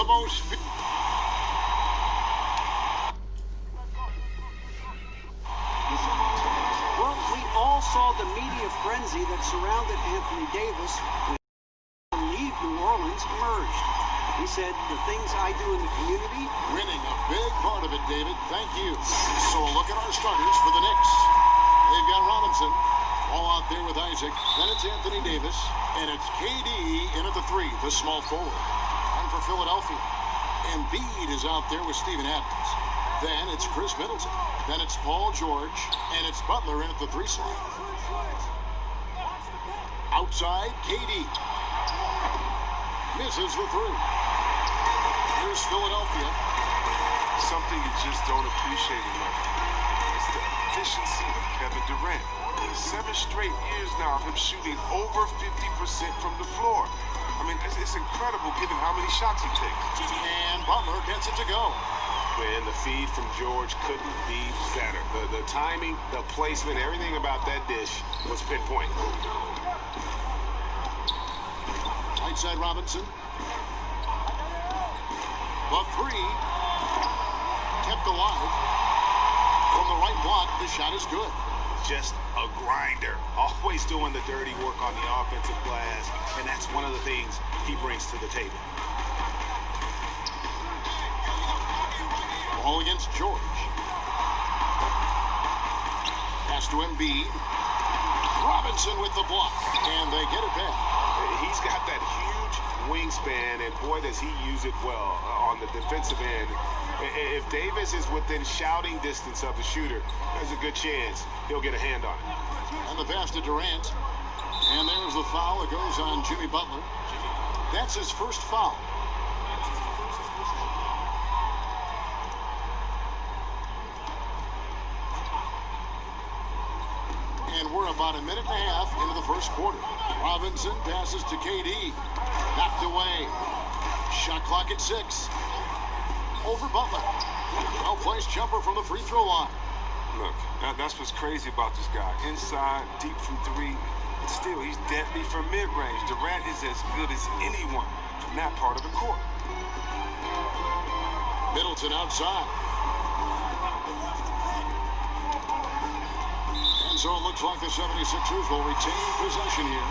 most... Well, we all saw the media frenzy that surrounded Anthony Davis when the leave New Orleans emerged. He said, the things I do in the community... Winning a big part of it, David. Thank you. So look at our starters for the Knicks. They've got Robinson, all out there with Isaac. Then it's Anthony Davis, and it's KD in at the 3, the small forward. And for Philadelphia, Embiid is out there with Steven Adams. Then it's Chris Middleton. Then it's Paul George, and it's Butler in at the 3 slot. Outside, KD. Misses the 3. Here's Philadelphia. Something you just don't appreciate enough. It's the efficiency of Kevin Durant. 7 straight years now of him shooting over 50% from the floor. I mean, it's incredible given how many shots he takes. And Butler gets it to go. Man, the feed from George couldn't be better. The timing, the placement, everything about that dish was pinpoint. Right side Robinson. The 3 kept alive. From the right block, the shot is good. Just a grinder. Always doing the dirty work on the offensive glass, and that's one of the things he brings to the table. Ball against George. Pass to Embiid. Robinson with the block, and they get it back. He's got that huge wingspan, and boy, does he use it well on the defensive end. If Davis is within shouting distance of the shooter, there's a good chance he'll get a hand on it. And the pass to Durant. And there's the foul. It goes on Jimmy Butler. That's his first foul. And we're about a minute and a half into the first quarter. Robinson passes to KD. Knocked away. Shot clock at 6. Over Butler. Well-placed jumper from the free throw line. Look, that's what's crazy about this guy. Inside, deep from 3, but still, he's deadly from mid-range. Durant is as good as anyone from that part of the court. Middleton outside. And so it looks like the 76ers will retain possession here.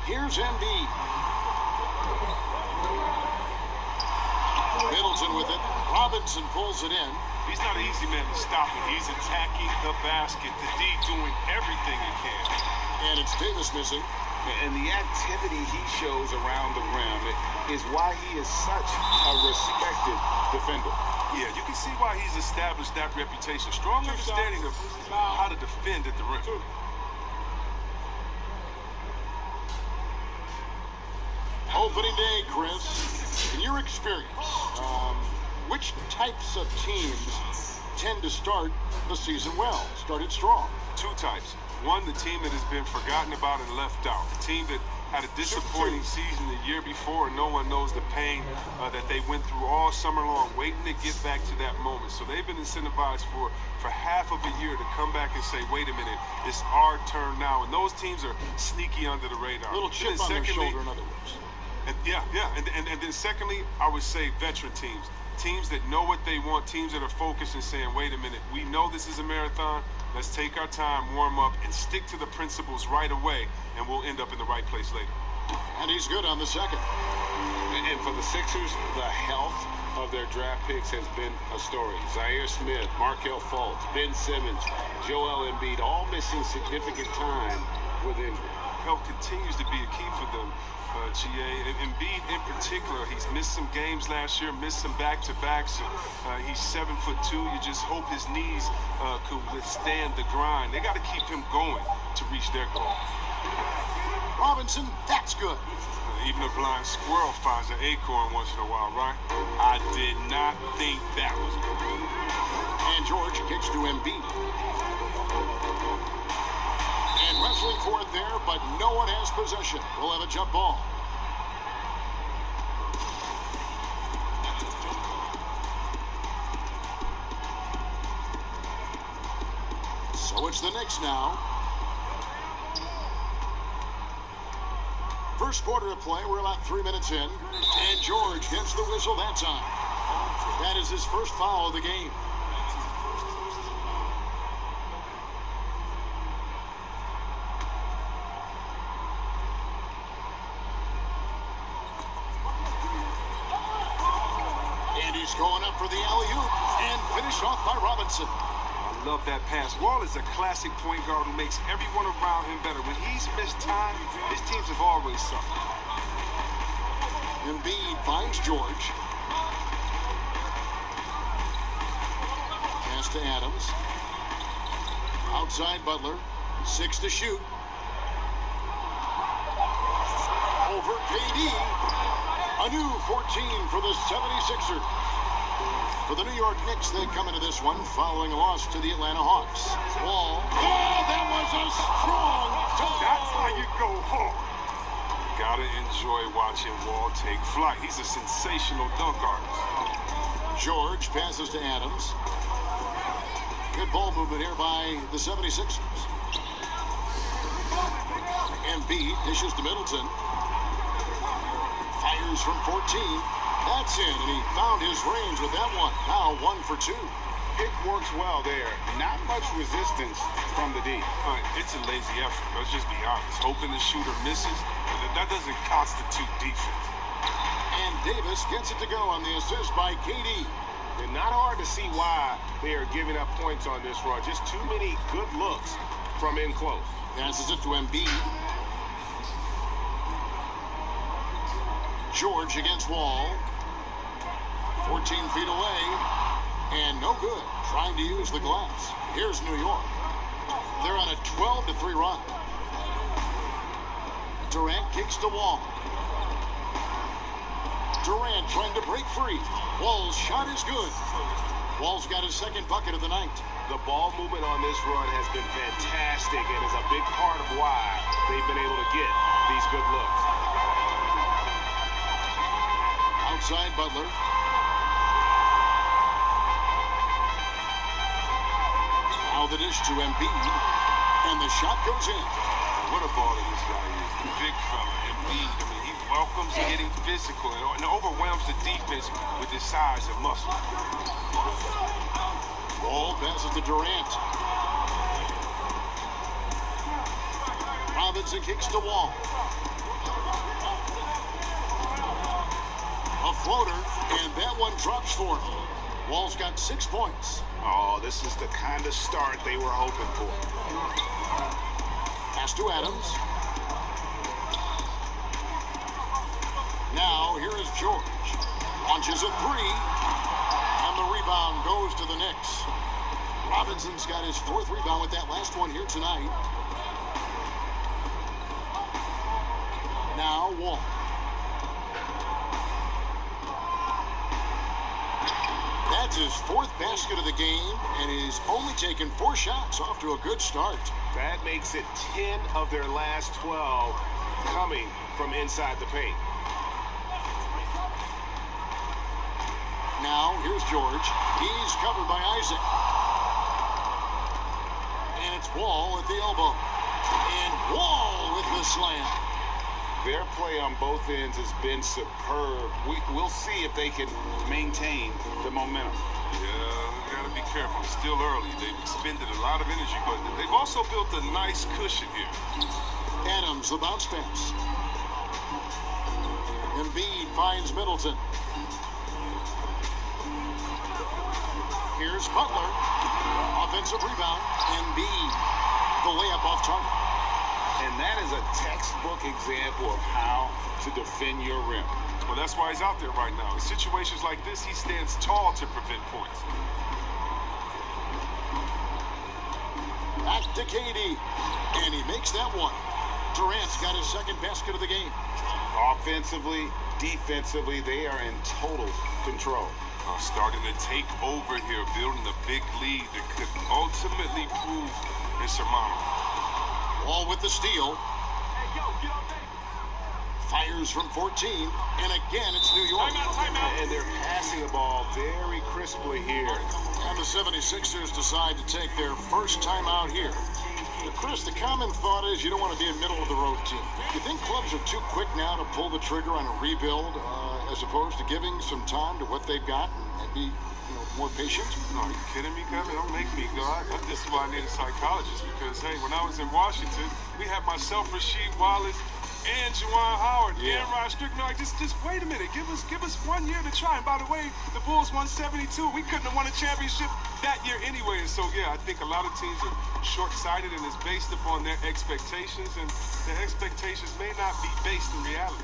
Here's Embiid. Middleton with it. Robinson pulls it in. He's not an easy man to stop when he's attacking the basket. The D doing everything he can. And it's Davis missing. And the activity he shows around the rim is why he is such a respected defender. Yeah, you can see why he's established that reputation. Strong understanding of how to defend at the rim. Opening day, Chris. In your experience, which types of teams tend to start the season well, started strong? 2 types. One, the team that has been forgotten about and left out. The team that had a disappointing season the year before, and no one knows the pain that they went through all summer long, waiting to get back to that moment. So they've been incentivized for half of a year to come back and say, wait a minute, it's our turn now. And those teams are sneaky under the radar. A little chip on their shoulder, in other words. And then secondly, I would say veteran teams. Teams that know what they want, teams that are focused and saying, wait a minute, we know this is a marathon. Let's take our time, warm up, and stick to the principles right away, and we'll end up in the right place later. And he's good on the second. And for the Sixers, the health of their draft picks has been a story. Zaire Smith, Markelle Fultz, Ben Simmons, Joel Embiid, all missing significant time with injury. Health continues to be a key for them, GA. Embiid in particular, he's missed some games last year, missed some back-to-backs. He's 7'2". You just hope his knees could withstand the grind. They got to keep him going to reach their goal. Robinson, that's good. Even a blind squirrel finds an acorn once in a while, right? I did not think that was good. And George kicks to Embiid. And wrestling for it there, but no one has possession. We'll have a jump ball. So it's the Knicks now. First quarter of play, we're about 3 minutes in. And George gets the whistle that time. That is his first foul of the game. And he's going up for the alley-oop and finished off by Robinson. I love that pass. Wall is a classic point guard who makes everyone around him better. When he's missed time, his teams have always suffered. Embiid finds George. Pass to Adams. Outside Butler. 6 to shoot. Over KD. A new 14 for the 76ers. For the New York Knicks, they come into this one following a loss to the Atlanta Hawks. Wall. Oh, that was a strong dunk. That's how you go hard. Gotta enjoy watching Wall take flight. He's a sensational dunk artist. George passes to Adams. Good ball movement here by the 76ers. Embiid dishes to Middleton. Fires from 14. That's in, and he found his range with that one. Now 1 for 2. Pick works well there. Not much resistance from the D. It's a lazy effort. Let's just be honest. Hoping the shooter misses, that doesn't constitute defense. And Davis gets it to go on the assist by KD. And not hard to see why they are giving up points on this run. Just too many good looks from in close. Passes it to Embiid. George against Wall. 14 feet away. And no good. Trying to use the glass. Here's New York. They're on a 12-3 run. Durant kicks to Wall. Durant trying to break free. Wall's shot is good. Wall's got his second bucket of the night. The ball movement on this run has been fantastic and is a big part of why they've been able to get these good looks. Outside Butler. Now the dish to Embiid. And the shot goes in. What a baller this guy is. Big fella, Embiid. I mean, he welcomes getting physical and overwhelms the defense with his size and muscle. Ball passes to Durant. Robinson kicks to Wall. A floater, and that one drops for him. Wall's got 6 points. Oh, this is the kind of start they were hoping for. Pass to Adams. Now, here is George. Launches a 3. And the rebound goes to the Knicks. Robinson's got his 4th rebound with that last one here tonight. Now, Wall. That's his 4th basket of the game, and he's only taken 4 shots, off to a good start. That makes it 10 of their last 12 coming from inside the paint. Now, here's George. He's covered by Isaac. And it's Wall at the elbow. And Wall with the slam. Their play on both ends has been superb. We'll see if they can maintain the momentum. Yeah, got to be careful. It's still early. They've expended a lot of energy, but they've also built a nice cushion here. Adams, the bounce pass. Embiid finds Middleton. Here's Butler. Offensive rebound. Embiid. The layup off target. And that is a textbook example of how to defend your rim. Well, that's why he's out there right now. In situations like this, he stands tall to prevent points. Back to KD. And he makes that one. Durant's got his 2nd basket of the game. Offensively, defensively, they are in total control. Starting to take over here, building a big lead that could ultimately prove insurmountable. Wall with the steal. Fires from 14, and again it's New York. Timeout. And they're passing the ball very crisply here. And the 76ers decide to take their first timeout here. Now, Chris, the common thought is you don't want to be a middle-of-the-road team. You think clubs are too quick now to pull the trigger on a rebuild as opposed to giving some time to what they've got and be more patient? No, are you kidding me, Kevin? Don't make me go. This is why I need a psychologist because, hey, when I was in Washington, we had myself, Rasheed Wallace, and Juwan Howard, and Rod Strickland. Like, just wait a minute. Give us 1 year to try. And by the way, the Bulls won 72. We couldn't have won a championship that year anyway. And so, yeah, I think a lot of teams are short-sighted, and it's based upon their expectations, and their expectations may not be based in reality.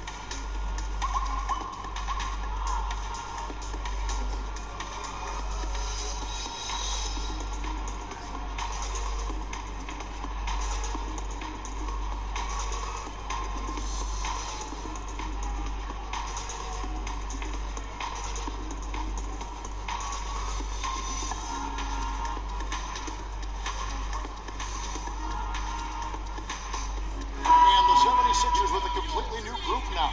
With a completely new group now.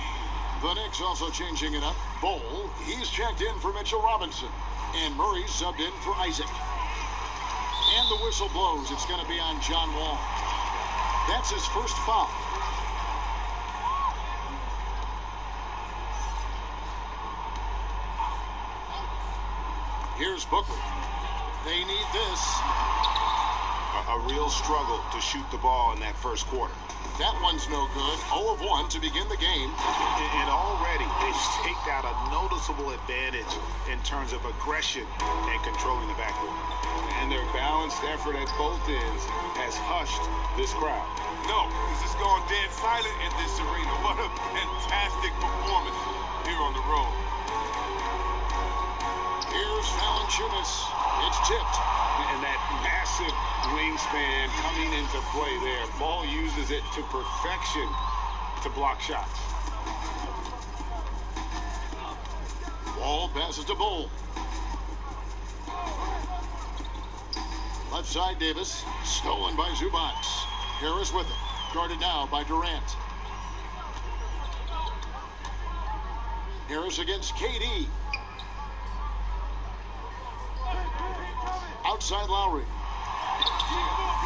The Knicks also changing it up. Bowl, he's checked in for Mitchell Robinson. And Murray's subbed in for Isaac. And the whistle blows. It's going to be on John Wall. That's his first foul. Here's Booker. They need this. A real struggle to shoot the ball in that first quarter. That one's no good. 0 of 1 to begin the game. And already they've staked out a noticeable advantage in terms of aggression and controlling the backcourt. And their balanced effort at both ends has hushed this crowd. No, this is going dead silent in this arena. What a fantastic performance here on the road. Here's Valanciunas. It's tipped. And that massive wingspan coming into play there. Ball uses it to perfection to block shots. Wall passes to Bull. Left side Davis. Stolen by Zubac. Harris with it. Guarded now by Durant. Harris against KD. Outside Lowry.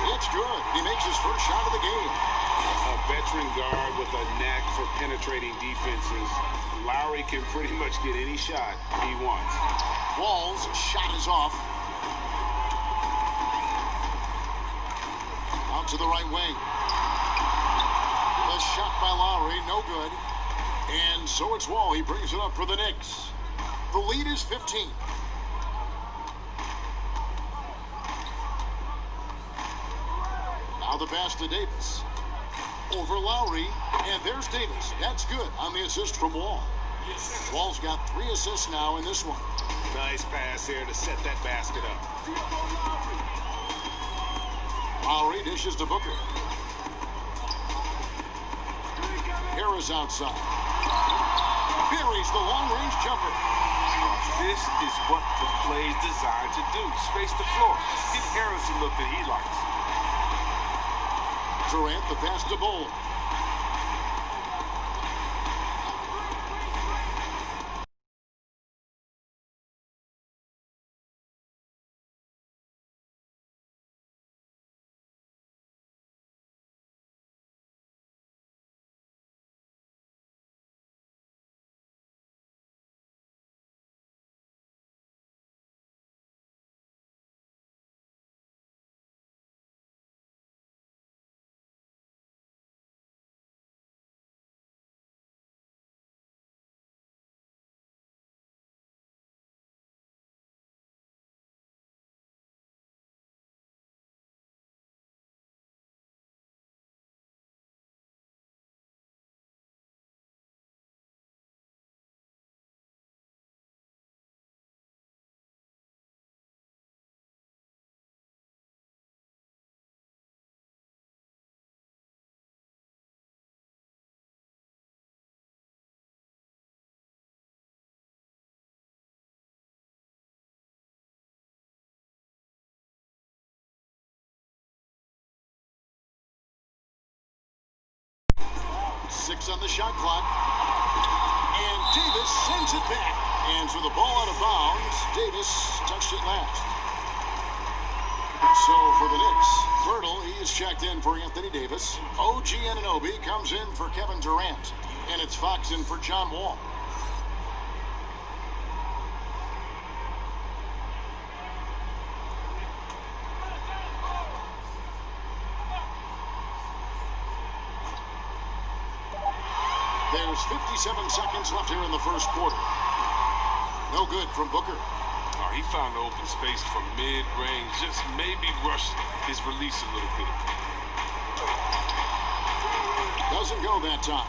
It's good. He makes his first shot of the game. A veteran guard with a knack for penetrating defenses. Lowry can pretty much get any shot he wants. Wall's shot is off. Out to the right wing. The shot by Lowry, no good. And so it's Wall. He brings it up for the Knicks. The lead is 15. Now the pass to Davis. Over Lowry, and there's Davis. That's good on the assist from Wall. Wall's got 3 assists now in this one. Nice pass there to set that basket up. Lowry dishes to Booker. Harris outside. Buries the long-range jumper. This is what the play is designed to do. Space the floor. Give Harris a look that he likes. Durant, the pass to Bull. seconds on the shot clock. And Davis sends it back. And so the ball out of bounds, Davis touched it last. So for the Knicks, Birtle, he is checked in for Anthony Davis. OG Anunoby comes in for Kevin Durant. And it's Fox in for John Wall. There's 57 seconds left here in the first quarter. No good from Booker. Oh, he found the open space from mid-range. Just maybe rushed his release a little bit. Doesn't go that time.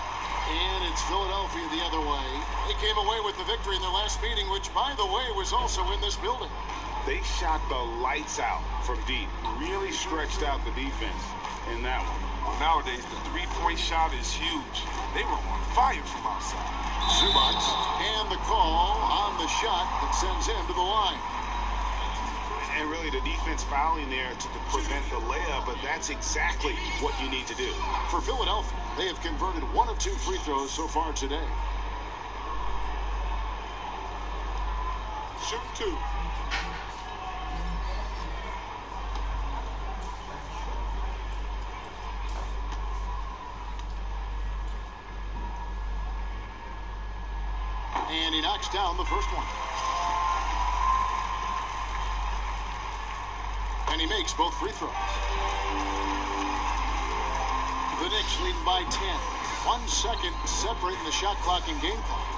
And it's Philadelphia the other way. They came away with the victory in their last meeting, which, by the way, was also in this building. They shot the lights out from deep. Really stretched out the defense in that one. Well, nowadays, the three-point shot is huge. They were on fire from outside. Zubac, and the call on the shot that sends him to the line. And really the defense fouling there to prevent the layup, but that's exactly what you need to do. For Philadelphia, they have converted 1 of 2 free throws so far today. Shoot 2. And he knocks down the first one. And he makes both free throws. The Knicks lead by 10. 1 second separating the shot clock and game clock.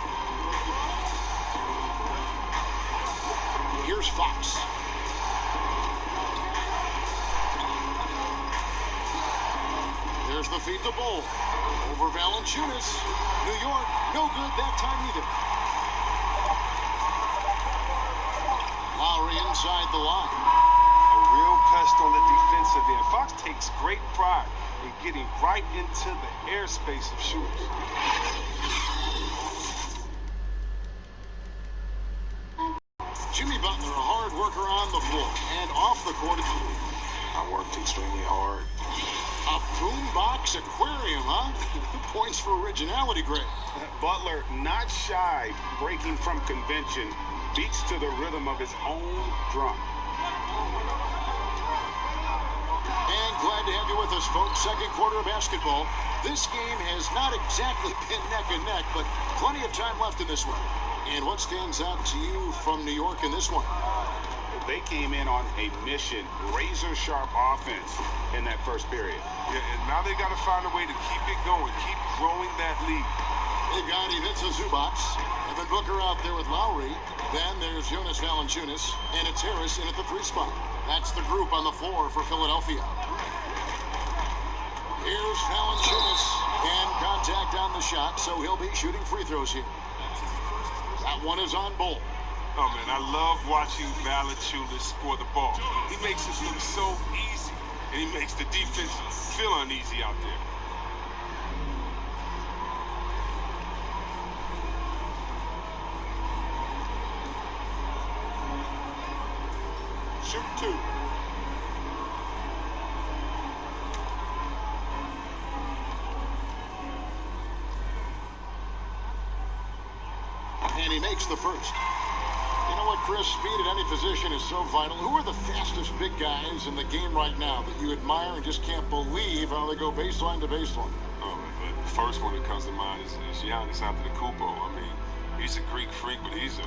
Here's Fox. There's the feed to Bull. Over Valanciunas. New York, no good that time either. Lowry inside the line. A real pest on the defensive end. Fox takes great pride in getting right into the airspace of shooters. Jimmy Butler, a hard worker on the floor and off the court. I worked extremely hard. A boombox aquarium, huh? Points for originality, Greg. Butler, not shy, breaking from convention, beats to the rhythm of his own drum. And glad to have you with us, folks. Second quarter of basketball. This game has not exactly been neck and neck, but plenty of time left in this one. And what stands out to you from New York in this one? They came in on a mission, razor-sharp offense in that first period. Yeah, and now they got to find a way to keep it going, keep growing that lead. They've got Ivica Zubac, and then Booker out there with Lowry. Then there's Jonas Valanciunas, and it's Harris in at the 3 spot. That's the group on the floor for Philadelphia. Here's Valanciunas, and contact on the shot, so he'll be shooting free throws here. That one is on Bull. Oh, man, I love watching Valanciunas score the ball. He makes it look so easy, and he makes the defense feel uneasy out there. Shoot 2. And he makes the first. You know what, Chris? Speed at any position is so vital. Who are the fastest big guys in the game right now that you admire and just can't believe how they go baseline to baseline? Oh, but the first one that comes to mind is Giannis Antetokounmpo. I mean, he's a Greek freak, but he's a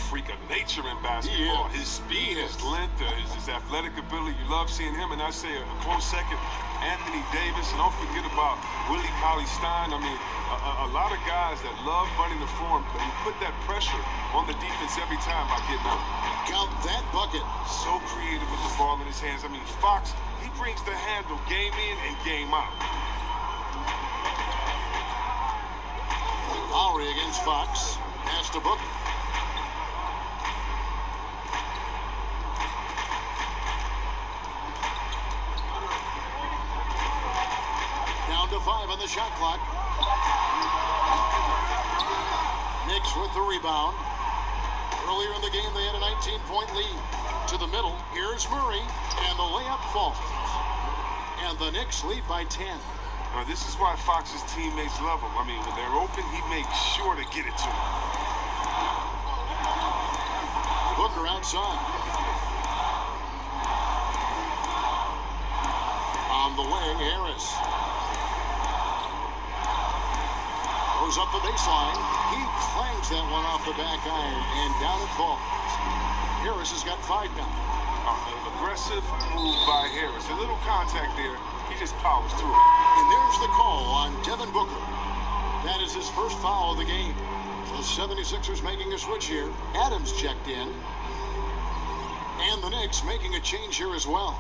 freak of nature in basketball. Yeah. His speed, his length, his athletic ability. You love seeing him. And I say a close second, Anthony Davis. And don't forget about Willie Cauley-Stein. I mean, a lot of guys that love running the floor and put that pressure on the defense every time by getting out. Count that bucket. So creative with the ball in his hands. I mean, Fox, he brings the handle game in and game out. Lowry against Fox. Pass to Booker. Down to 5 on the shot clock. Knicks with the rebound. Earlier in the game, they had a 19-point lead. To the middle, here's Murray, and the layup falls. And the Knicks lead by 10. This is why Fox's teammates love him. I mean, when they're open, he makes sure to get it to them. Booker outside. On the way, Harris. Goes up the baseline. He clangs that one off the back iron, and down it falls. Harris has got 5 now. An aggressive move by Harris. A little contact there. He just powers through it. And there's the call on Devin Booker. That is his first foul of the game. The 76ers making a switch here. Adams checked in. And the Knicks making a change here as well.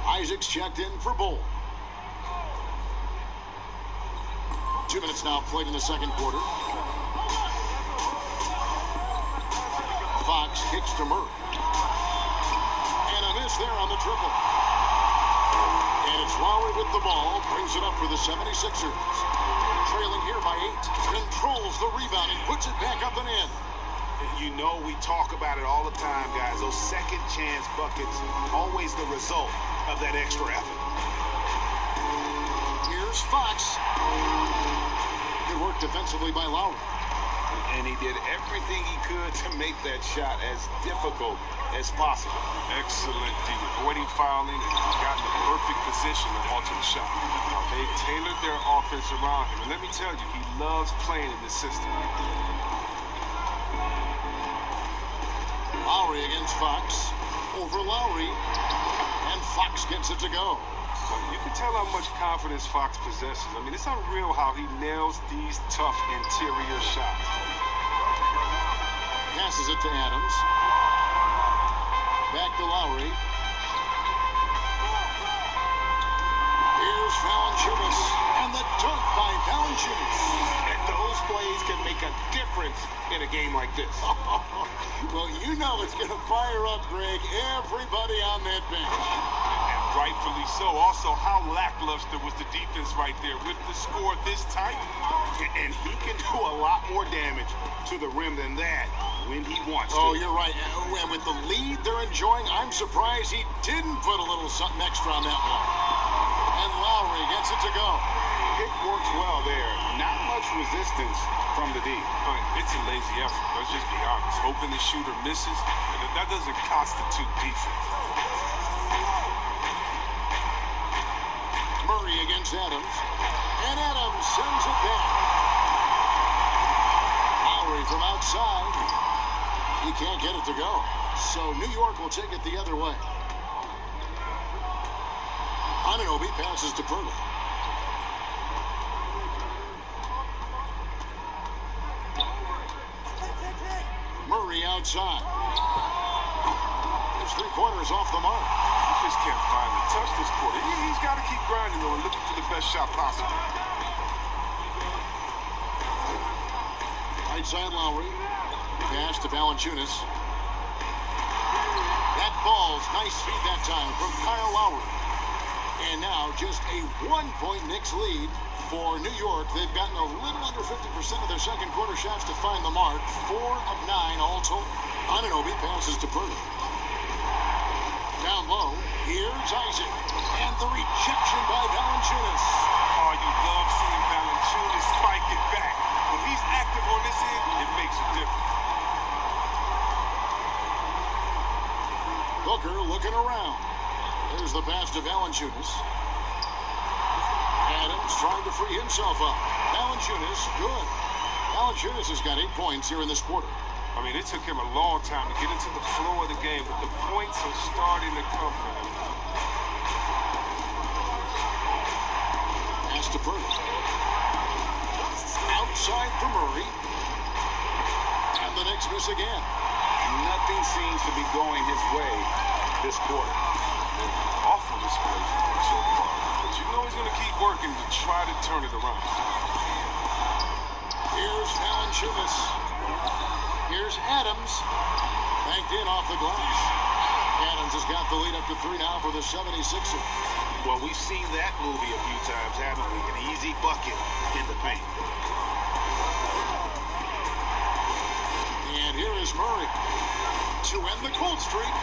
Isaac's checked in for Bull. 2 minutes now played in the second quarter. Fox kicks to Murray. And a miss there on the triple. And it's Lowry with the ball. Brings it up for the 76ers. Trailing here by 8. Controls the rebound and puts it back up and in. You know we talk about it all the time, guys. Those second chance buckets, always the result of that extra effort. Here's Fox. Good work defensively by Lowry. And he did everything he could to make that shot as difficult as possible. Excellent D. Avoiding fouling and got in the perfect position to alter the shot. They tailored their offense around him. And let me tell you, he loves playing in this system. Lowry against Fox. Over Lowry. And Fox gets it to go. You can tell how much confidence Fox possesses. I mean, it's unreal how he nails these tough interior shots. Passes it to Adams. Back to Lowry. Here's Valanciunas. And the dunk by Valanciunas. And those plays can make a difference in a game like this. Well, you know it's going to fire up, Greg, everybody on that bench. Rightfully so. Also, how lackluster was the defense right there with the score this tight. And he can do a lot more damage to the rim than that when he wants to. Oh, you're right. And with the lead they're enjoying, I'm surprised he didn't put a little something extra on that one. And Lowry gets it to go. It works well there. Not much resistance from the D. It's a lazy effort. Let's just be honest. Hoping the shooter misses, and that doesn't constitute defense. Murray against Adams. And Adams sends it back. Lowry from outside. He can't get it to go. So New York will take it the other way. Anunoby passes to Pirtle. Murray outside. His 3-pointers off the mark. He just can't finally touch this quarter. He's got to keep grinding, though, and looking for the best shot possible. Right side Lowry. Pass to Valanciunas. That falls. Nice feed that time from Kyle Lowry. And now just a 1-point Knicks lead for New York. They've gotten a little under 50% of their second quarter shots to find the mark. 4 of 9 all total. Anunoby passes to Pirtle. Down low, here's Isaac. And the rejection by Valanciunas. Oh, you love seeing Valanciunas spike it back. When he's active on this end, it makes a difference. Booker looking around. There's the pass to Valanciunas. Adams trying to free himself up. Valanciunas, good. Valanciunas has got 8 points here in this quarter. I mean, it took him a long time to get into the flow of the game, but the points are starting to come for him. Pass to Pirtle. Outside for Murray. And the Knicks miss again. Nothing seems to be going his way this quarter. Awful display so far. But you know he's going to keep working to try to turn it around. Here's Valanciunas. Here's Adams. Banked in off the glass. Adams has got the lead up to 3 now for the 76ers. Well, we've seen that movie a few times, haven't we? An easy bucket in the paint. And here is Murray to end the cold streak.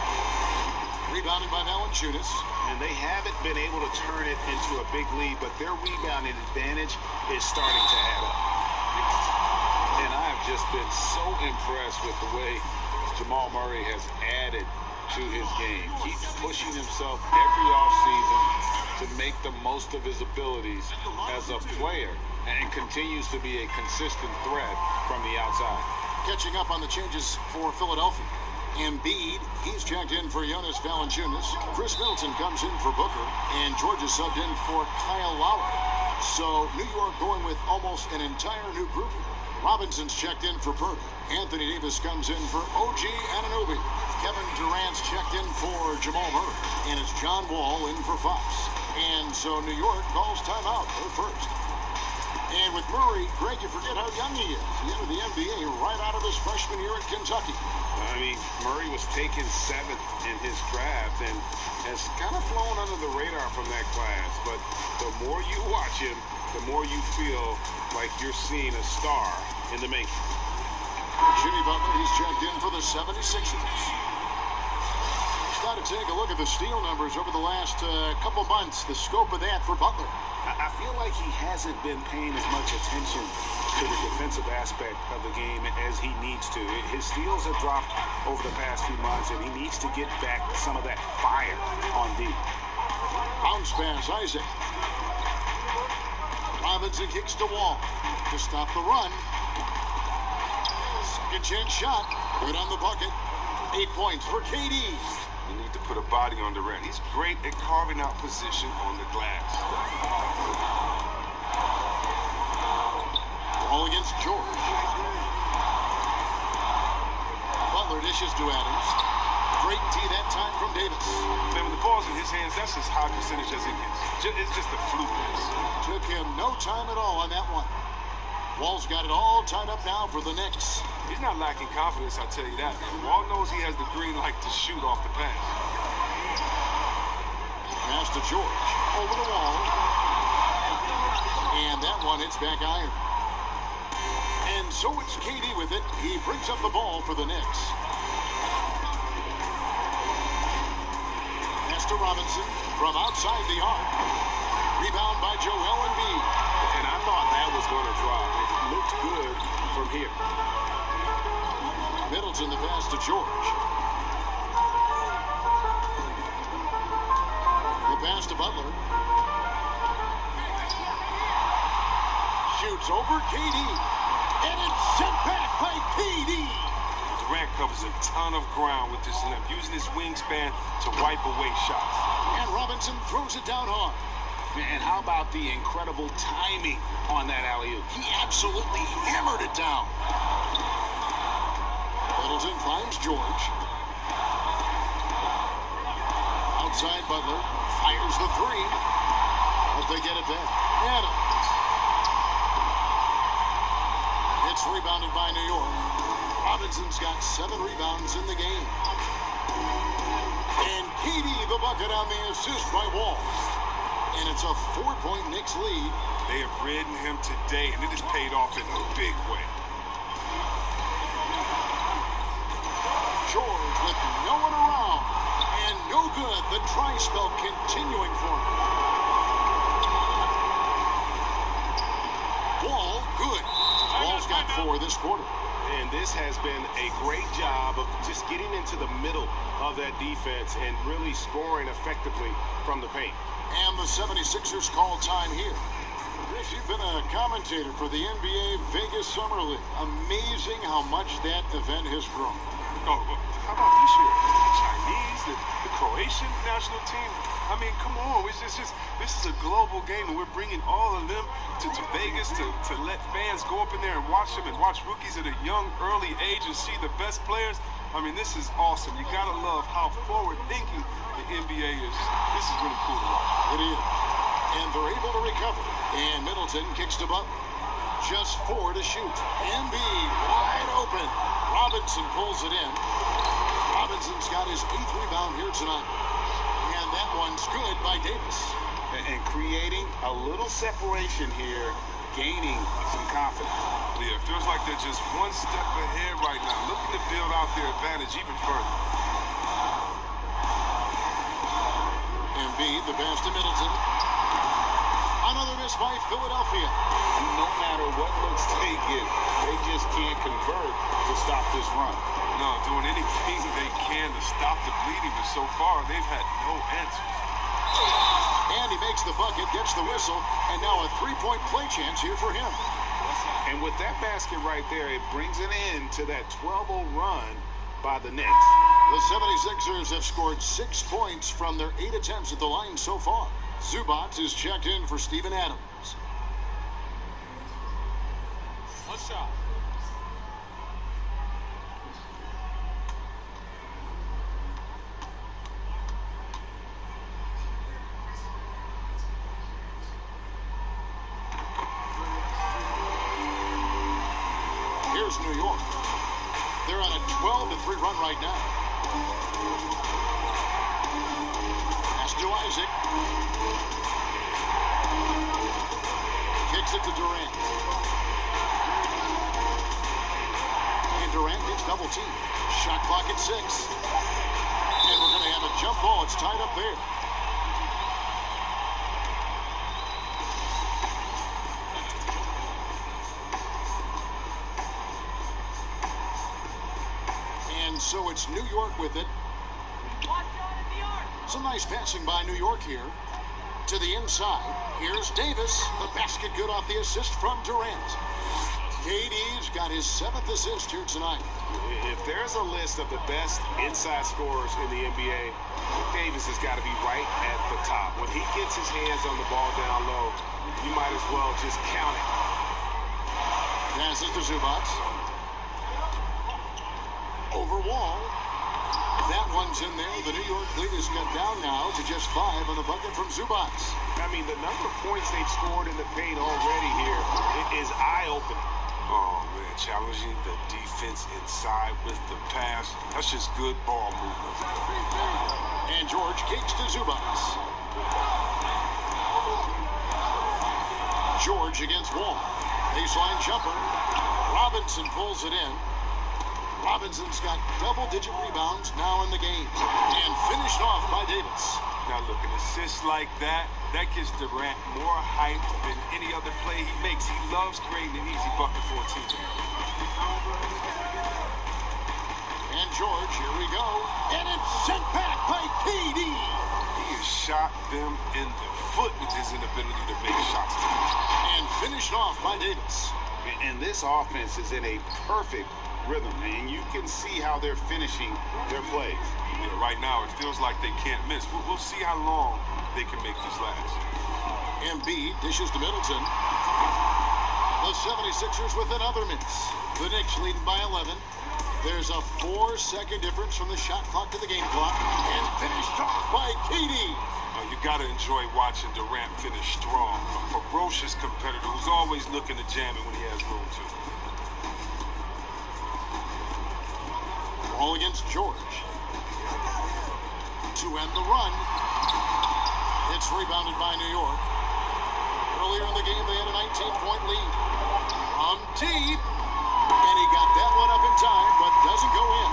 Rebounded by Valanciunas. and they haven't been able to turn it into a big lead, but their rebounding advantage is starting to add up. And I have just been so impressed with the way Jamal Murray has added to his game. Keeps pushing himself every offseason to make the most of his abilities as a player and continues to be a consistent threat from the outside. Catching up on the changes for Philadelphia. Embiid, he's checked in for Jonas Valanciunas. Chris Middleton comes in for Booker, and George is subbed in for Kyle Lowry. So New York going with almost an entire new group. Robinson's checked in for Purdy. Anthony Davis comes in for OG Anunoby. Kevin Durant's checked in for Jamal Murray. And it's John Wall in for Fox. And so New York calls timeout. They're first. And with Murray, Greg, you forget how young he is. He entered the NBA right out of his freshman year at Kentucky. I mean, Murray was taken 7th in his draft and has kind of flown under the radar from that class. But the more you watch him, the more you feel like you're seeing a star in the making. Jimmy Butler, he's checked in for the 76ers. Got to take a look at the steal numbers over the last couple months. The scope of that for Butler. I feel like he hasn't been paying as much attention to the defensive aspect of the game as he needs to. His steals have dropped over the past few months, and he needs to get back some of that fire on D. Bounce pass, Isaac. Robinson kicks to Wall to stop the run. Second chance shot. Good on the bucket. 8 points for KD. You need to put a body on Durant. He's great at carving out position on the glass. Ball against George. Butler dishes to Adams. Great tee that time from Davis. Man, when the ball's in his hands, that's as high percentage as it gets. It's just a fluke miss. Took him no time at all on that one. Wall's got it all tied up now for the Knicks. He's not lacking confidence, I'll tell you that. Wall knows he has the green light to shoot off the pass. Pass to George. Over the wall. And that one hits back iron. And so it's KD with it. He brings up the ball for the Knicks. Pass to Robinson from outside the arc. Rebound by Joel Embiid. And I thought that was going to drop. It looked good from here. Middleton the pass to George. The pass to Butler. Shoots over KD. And it's sent back by KD. Durant covers a ton of ground with this limb, using his wingspan to wipe away shots. And Robinson throws it down hard. And how about the incredible timing on that alley-oop? He absolutely hammered it down. Middleton finds George. Outside Butler. Fires the three. But they get it back. Adams. It's rebounded by New York. Robinson's got 7 rebounds in the game. And KD the bucket on the assist by Wall. And it's a 4-point Knicks lead. They have ridden him today, and it has paid off in a big way. George with no one around. And no good. The dry spell continuing for him. Wall, good. Wall's got 4 this quarter. And this has been a great job of just getting into the middle of that defense and really scoring effectively from the paint. And the 76ers call time here. Chris, you've been a commentator for the NBA Vegas Summer League. Amazing how much that event has grown. Oh, how about this year? The Chinese, the Croatian national team. I mean, come on. This is a global game, and we're bringing all of them to Vegas to let fans go up in there and watch them and watch rookies at a young, early age and see the best players. I mean, this is awesome. You got to love how forward-thinking the NBA is. This is really cool to watch. It is. And they're able to recover. And Middleton kicks to Butler. Just 4 to shoot. Embiid wide open. Robinson pulls it in. Robinson's got his 8th rebound here tonight. And that one's good by Davis. And creating a little separation here, gaining some confidence. Yeah, it feels like they're just one step ahead right now, looking to build out their advantage even further. Embiid, the pass to Middleton. Another miss by Philadelphia. No matter what looks they get, they just can't convert to stop this run. No, doing anything they can to stop the bleeding, but so far they've had no answers. And he makes the bucket, gets the whistle, and now a three-point play chance here for him. And with that basket right there, it brings an end to that 12-0 run by the Knicks. The 76ers have scored 6 points from their 8 attempts at the line so far. Zubac is checked in for Steven Adams. One shot. Here's New York. They're on a 12-3 run right now. Pass to Isaac. Kicks it to Durant. And Durant gets double teamed. Shot clock at 6. And we're going to have a jump ball. It's tied up there. And so it's New York with it. Some nice passing by New York here. To the inside. Here's Davis. The basket good off the assist from Durant. KD's got his 7th assist here tonight. If there's a list of the best inside scorers in the NBA, Davis has got to be right at the top. When he gets his hands on the ball down low, you might as well just count it. Passes to Zubac. Over Wall. That one's in there. The New York lead is cut down now to just 5 on the bucket from Zubac. I mean, the number of points they've scored in the paint already here is eye-opening. Oh, man, challenging the defense inside with the pass. That's just good ball movement. And George kicks to Zubac. George against Wall. Baseline jumper. Robinson pulls it in. Robinson's got double-digit rebounds now in the game. And finished off by Davis. Now look, an assist like that gives Durant more hype than any other play he makes. He loves creating an easy bucket for a teammate. And George, here we go. And it's sent back by KD. He has shot them in the foot with his inability to make shots. And finished off by Davis. And this offense is in a perfect rhythm, and you can see how they're finishing their plays. Yeah, right now, it feels like they can't miss. We'll see how long they can make this last. Embiid dishes to Middleton. The 76ers with another miss. The Knicks leading by 11. There's a 4-second difference from the shot clock to the game clock. And finished off by KD. You got to enjoy watching Durant finish strong. A ferocious competitor who's always looking to jam it when he has room to. Ball against George. To end the run. It's rebounded by New York. Earlier in the game, they had a 19-point lead. From deep. And he got that one up in time, but doesn't go in.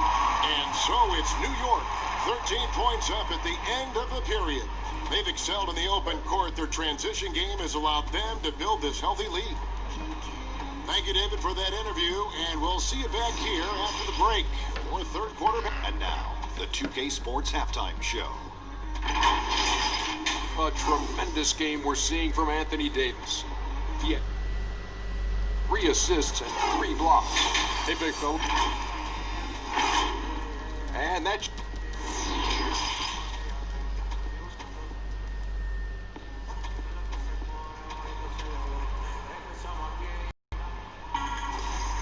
And so it's New York. 13 points up at the end of the period. They've excelled in the open court. Their transition game has allowed them to build this healthy lead. Thank you, David, for that interview, and we'll see you back here after the break for third quarter. And now, the 2K Sports Halftime Show. A tremendous game we're seeing from Anthony Davis. Yeah. 3 assists and 3 blocks. Hey, big fella. And that's...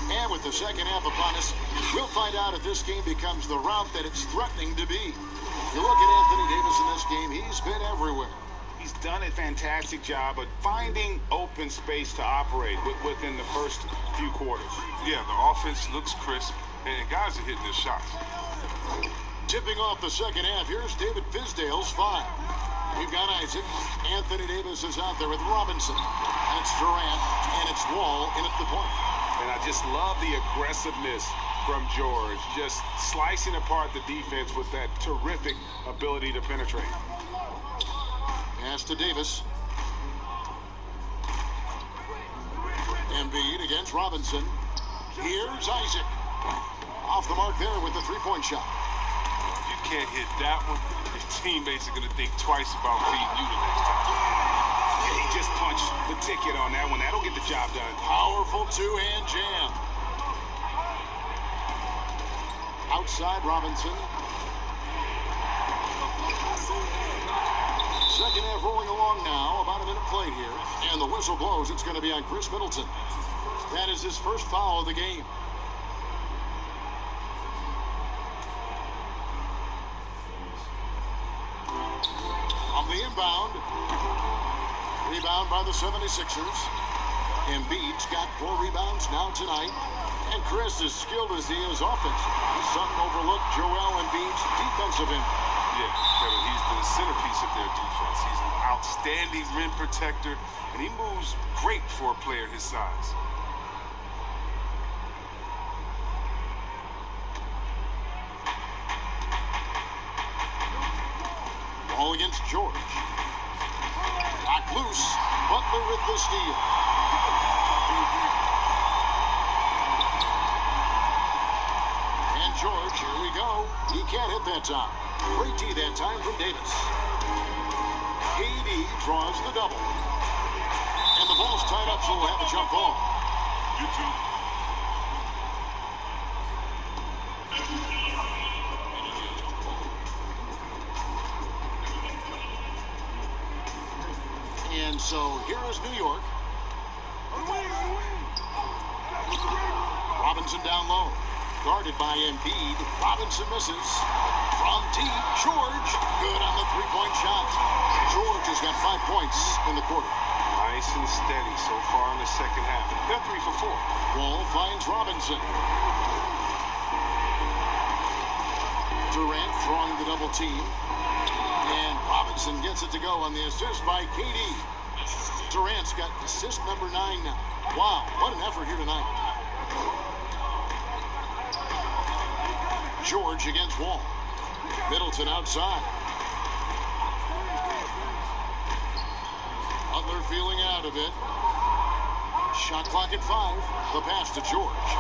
And with the second half upon us, we'll find out if this game becomes the route that it's threatening to be. You look at Anthony Davis in this game, he's been everywhere. He's done a fantastic job of finding open space to operate within the first few quarters. Yeah, the offense looks crisp, and guys are hitting their shots. Tipping off the second half, here's David Fizdale's 5. We've got Isaac. Anthony Davis is out there with Robinson. That's Durant, and it's Wall in at the point. And I just love the aggressiveness from George, just slicing apart the defense with that terrific ability to penetrate. Pass to Davis. Embiid against Robinson. Here's Isaac. Off the mark there with the three-point shot. If you can't hit that one, your teammates are going to think twice about beating you the next time. Yeah, he just punched the ticket on that one. That'll get the job done. Powerful two-hand jam. Outside Robinson. Second half rolling along now. About a minute played here. And the whistle blows. It's going to be on Chris Middleton. That is his first foul of the game. On the inbound. Rebound by the 76ers. Embiid's got 4 rebounds now tonight. And Chris, as skilled as he is offensively, he's something overlooked Joel Embiid's defensive end. Yeah, Kevin, he's the centerpiece of their defense. He's an outstanding rim protector, and he moves great for a player his size. Ball against George. Knocked loose. Butler with the steal. And George, here we go. He can't hit that time. Great D that time from Davis. KD draws the double. And the ball's tied up, so we'll have a jump ball. And so here is New York. Robinson down low. Guarded by Embiid. Robinson misses. From deep, George. Good on the three-point shot. George has got 5 points in the quarter. Nice and steady so far in the second half. They're 3 for 4. Wall finds Robinson. Durant throwing the double team. And Robinson gets it to go on the assist by KD. Durant's got assist number 9 now. Wow, what an effort here tonight. George against Wall. Middleton outside. Butler feeling out of it. Shot clock at 5. The pass to George.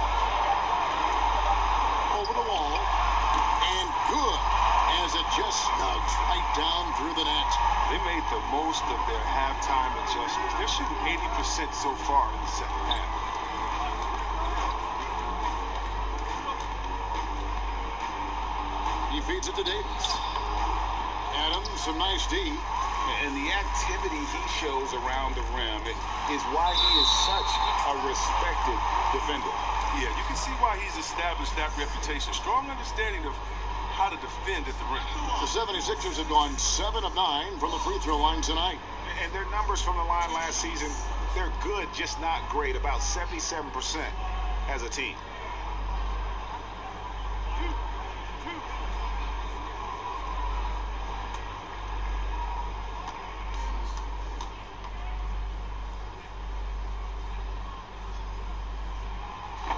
Over the wall. And good, as it just snugs right down through the net. They made the most of their halftime adjustments. They're shooting 80% so far in the second half. He feeds it to Davis. Adams, some nice D. And the activity he shows around the rim is why he is such a respected defender. Yeah, you can see why he's established that reputation. Strong understanding of how to defend at the rim. The 76ers have gone 7 of 9 from the free throw line tonight. And their numbers from the line last season, they're good, just not great. About 77% as a team.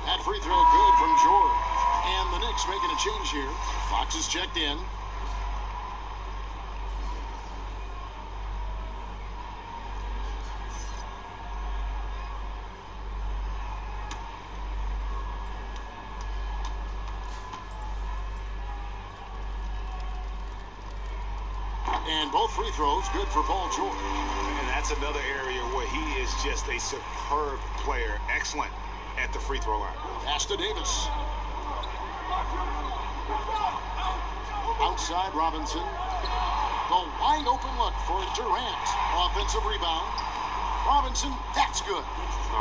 That free throw good from George. And the Knicks making a change here. Fox is checked in. And both free throws good for Paul George. And that's another area where he is just a superb player. Excellent at the free throw line. Pass to Davis. Outside Robinson. The wide open look for Durant. Offensive rebound. Robinson, that's good.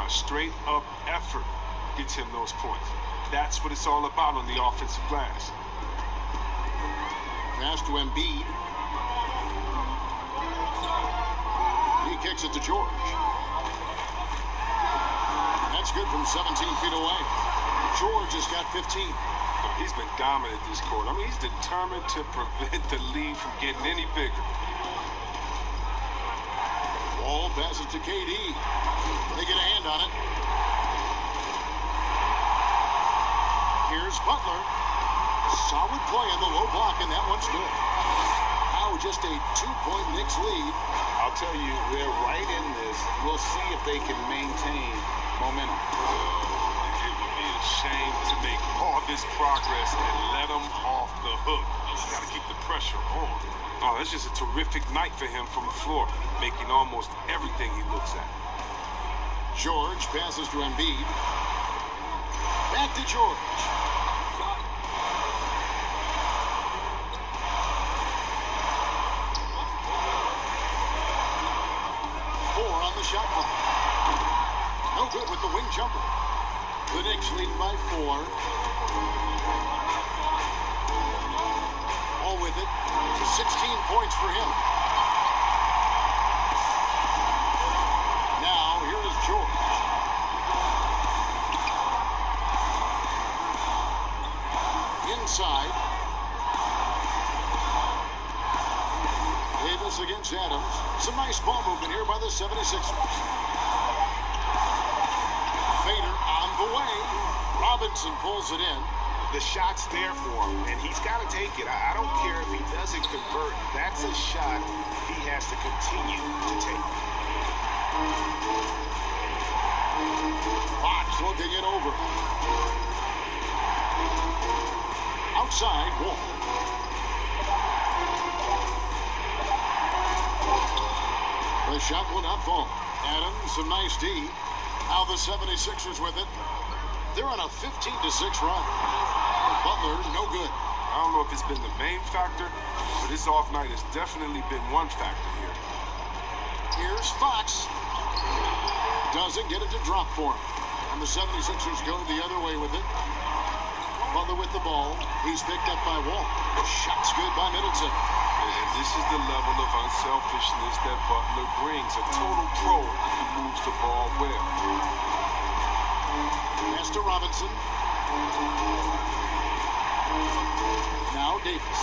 Straight up effort gets him those points. That's what it's all about on the offensive glass. Pass to Embiid. He kicks it to George. That's good from 17 feet away. George has got 15. He's been dominant this quarter. I mean, he's determined to prevent the lead from getting any bigger. Wall passes to KD. They get a hand on it. Here's Butler. Solid play in the low block, and that one's good. How now just a 2-point Knicks lead. I'll tell you, they're right in this. We'll see if they can maintain momentum. It would be a shame to make all this progress and let him off the hook. Got to keep the pressure on. Oh, that's just a terrific night for him from the floor, making almost everything he looks at. George passes to Embiid. Back to George. Four on the shot clock. No good with the wing jumper. The Knicks lead by 4. All with it. 16 points for him. Now, here is George. Inside. Davis against Adams. Some nice ball movement here by the 76ers. Fader on the way. Robinson pulls it in. The shot's there for him, and he's got to take it. I don't care if he doesn't convert. That's a shot he has to continue to take. Fox looking it over. Outside, Wall. The shot will not fall. Adams, some nice D. Now the 76ers with it. They're on a 15-6 run. Butler, no good. I don't know if it's been the main factor, but his off night has definitely been one factor here. Here's Fox. Doesn't get it to drop for him. And the 76ers go the other way with it. Butler with the ball. He's picked up by Wall. The shot's good by Middleton. And this is the level of unselfishness that Butler brings. A total pro who moves the ball well. Pass to Robinson. Now Davis.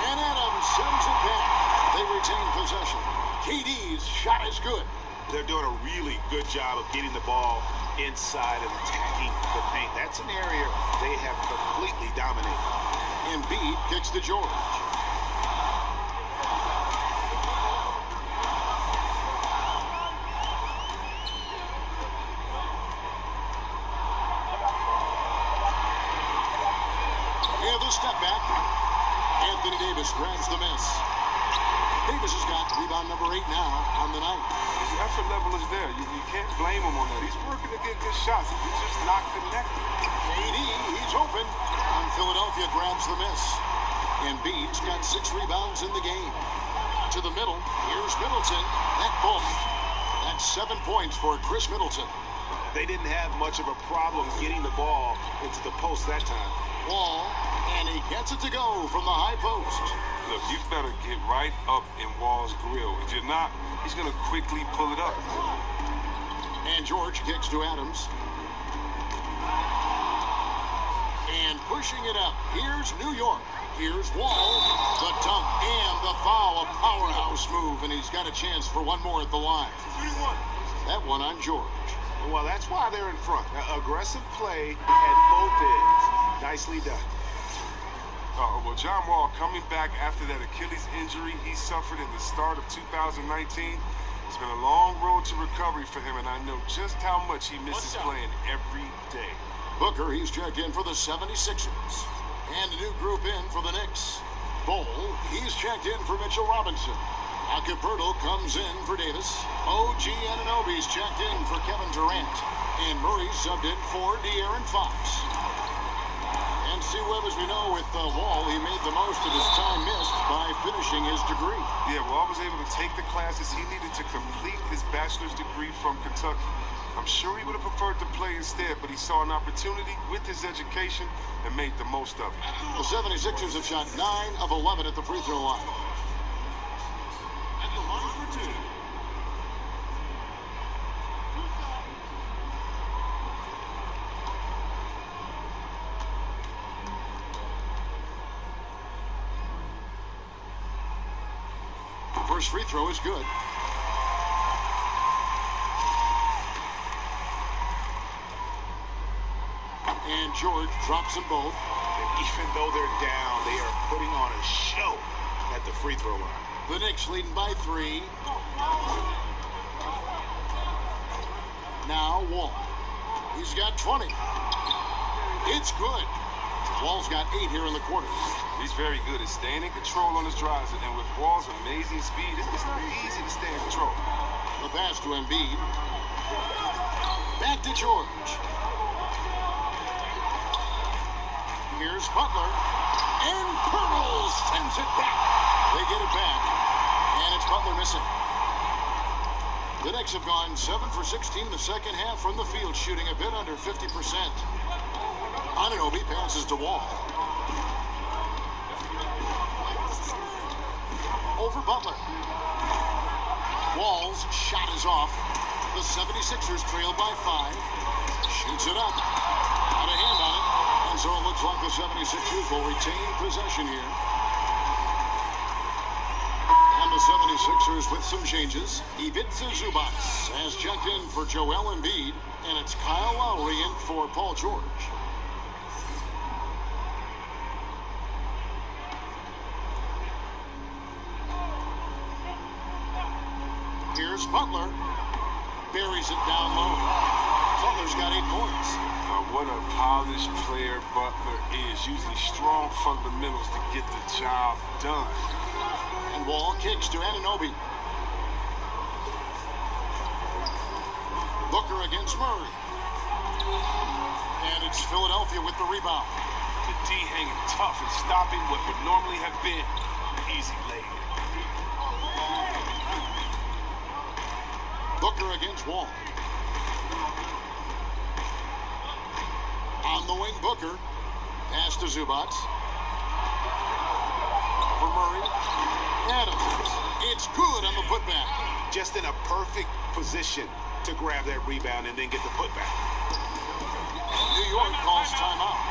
And Adams sends it back. They retain possession. KD's shot is good. They're doing a really good job of getting the ball inside and attacking the paint. That's an area they have completely dominated. Embiid kicks to George. And the step back. Anthony Davis grabs the miss. Davis has got rebound number 8 now on the night. His effort level is there. You can't blame him on that. He's working to get good shots. He's just not connected. KD, he's open. And Philadelphia grabs the miss. Embiid's got 6 rebounds in the game. To the middle. Here's Middleton. That ball. That's 7 points for Chris Middleton. They didn't have much of a problem getting the ball into the post that time. Wall, and he gets it to go from the high post. Look, you better get right up in Wall's grill. If you're not, he's going to quickly pull it up. And George kicks to Adams. And pushing it up. Here's New York. Here's Wall. The dunk and the foul. A powerhouse move, and he's got a chance for one more at the line. That one on George. Well, that's why they're in front. Aggressive play at both ends. Nicely done. Well, John Wall coming back after that Achilles injury he suffered in the start of 2019. It's been a long road to recovery for him, and I know just how much he misses playing every day. Booker, he's checked in for the 76ers. And a new group in for the Knicks. Bol, he's checked in for Mitchell Robinson. Acapurdo comes in for Davis. OG Anunoby's checked in for Kevin Durant. And Murray subbed in for De'Aaron Fox. And C. Webb, as we know, with Wall, he made the most of his time missed by finishing his degree. Yeah, Wall was able to take the classes he needed to complete his bachelor's degree from Kentucky. I'm sure he would have preferred to play instead, but he saw an opportunity with his education and made the most of it. The 76ers have shot 9 of 11 at the free throw line. At the line for 2. First free throw is good. And George drops them both. And even though they're down, they are putting on a show. at the free throw line. The Knicks leading by 3. Now Wall. He's got 20. It's good. Wall's got 8 here in the quarter. He's very good at staying in control on his drives, and with Wall's amazing speed, it's not easy to stay in control. The pass to Embiid. Back to George. Here's Butler. And Pearl sends it back. They get it back. And it's Butler missing. The Knicks have gone 7 for 16 in the second half from the field, shooting a bit under 50%. Anunoby passes to Wall. Over Butler. Wall's shot is off. The 76ers trail by 5. Shoots it up. Got a hand on it. And so it looks like the 76ers will retain possession here. And the 76ers with some changes. Ivica Zubac has checked in for Joel Embiid. And it's Kyle Lowry in for Paul George. Here's Butler. Buries it down low. Butler's got 8 points. What a polished player Butler is, using strong fundamentals to get the job done. And Wall kicks to Anunoby. Booker against Murray. And it's Philadelphia with the rebound. The D hanging tough and stopping what would normally have been an easy lay. Booker against Wall. On the wing, Booker. Pass to Zubac. For Murray. Adams. It's good on the putback. Just in a perfect position to grab that rebound and then get the putback. New York calls timeout.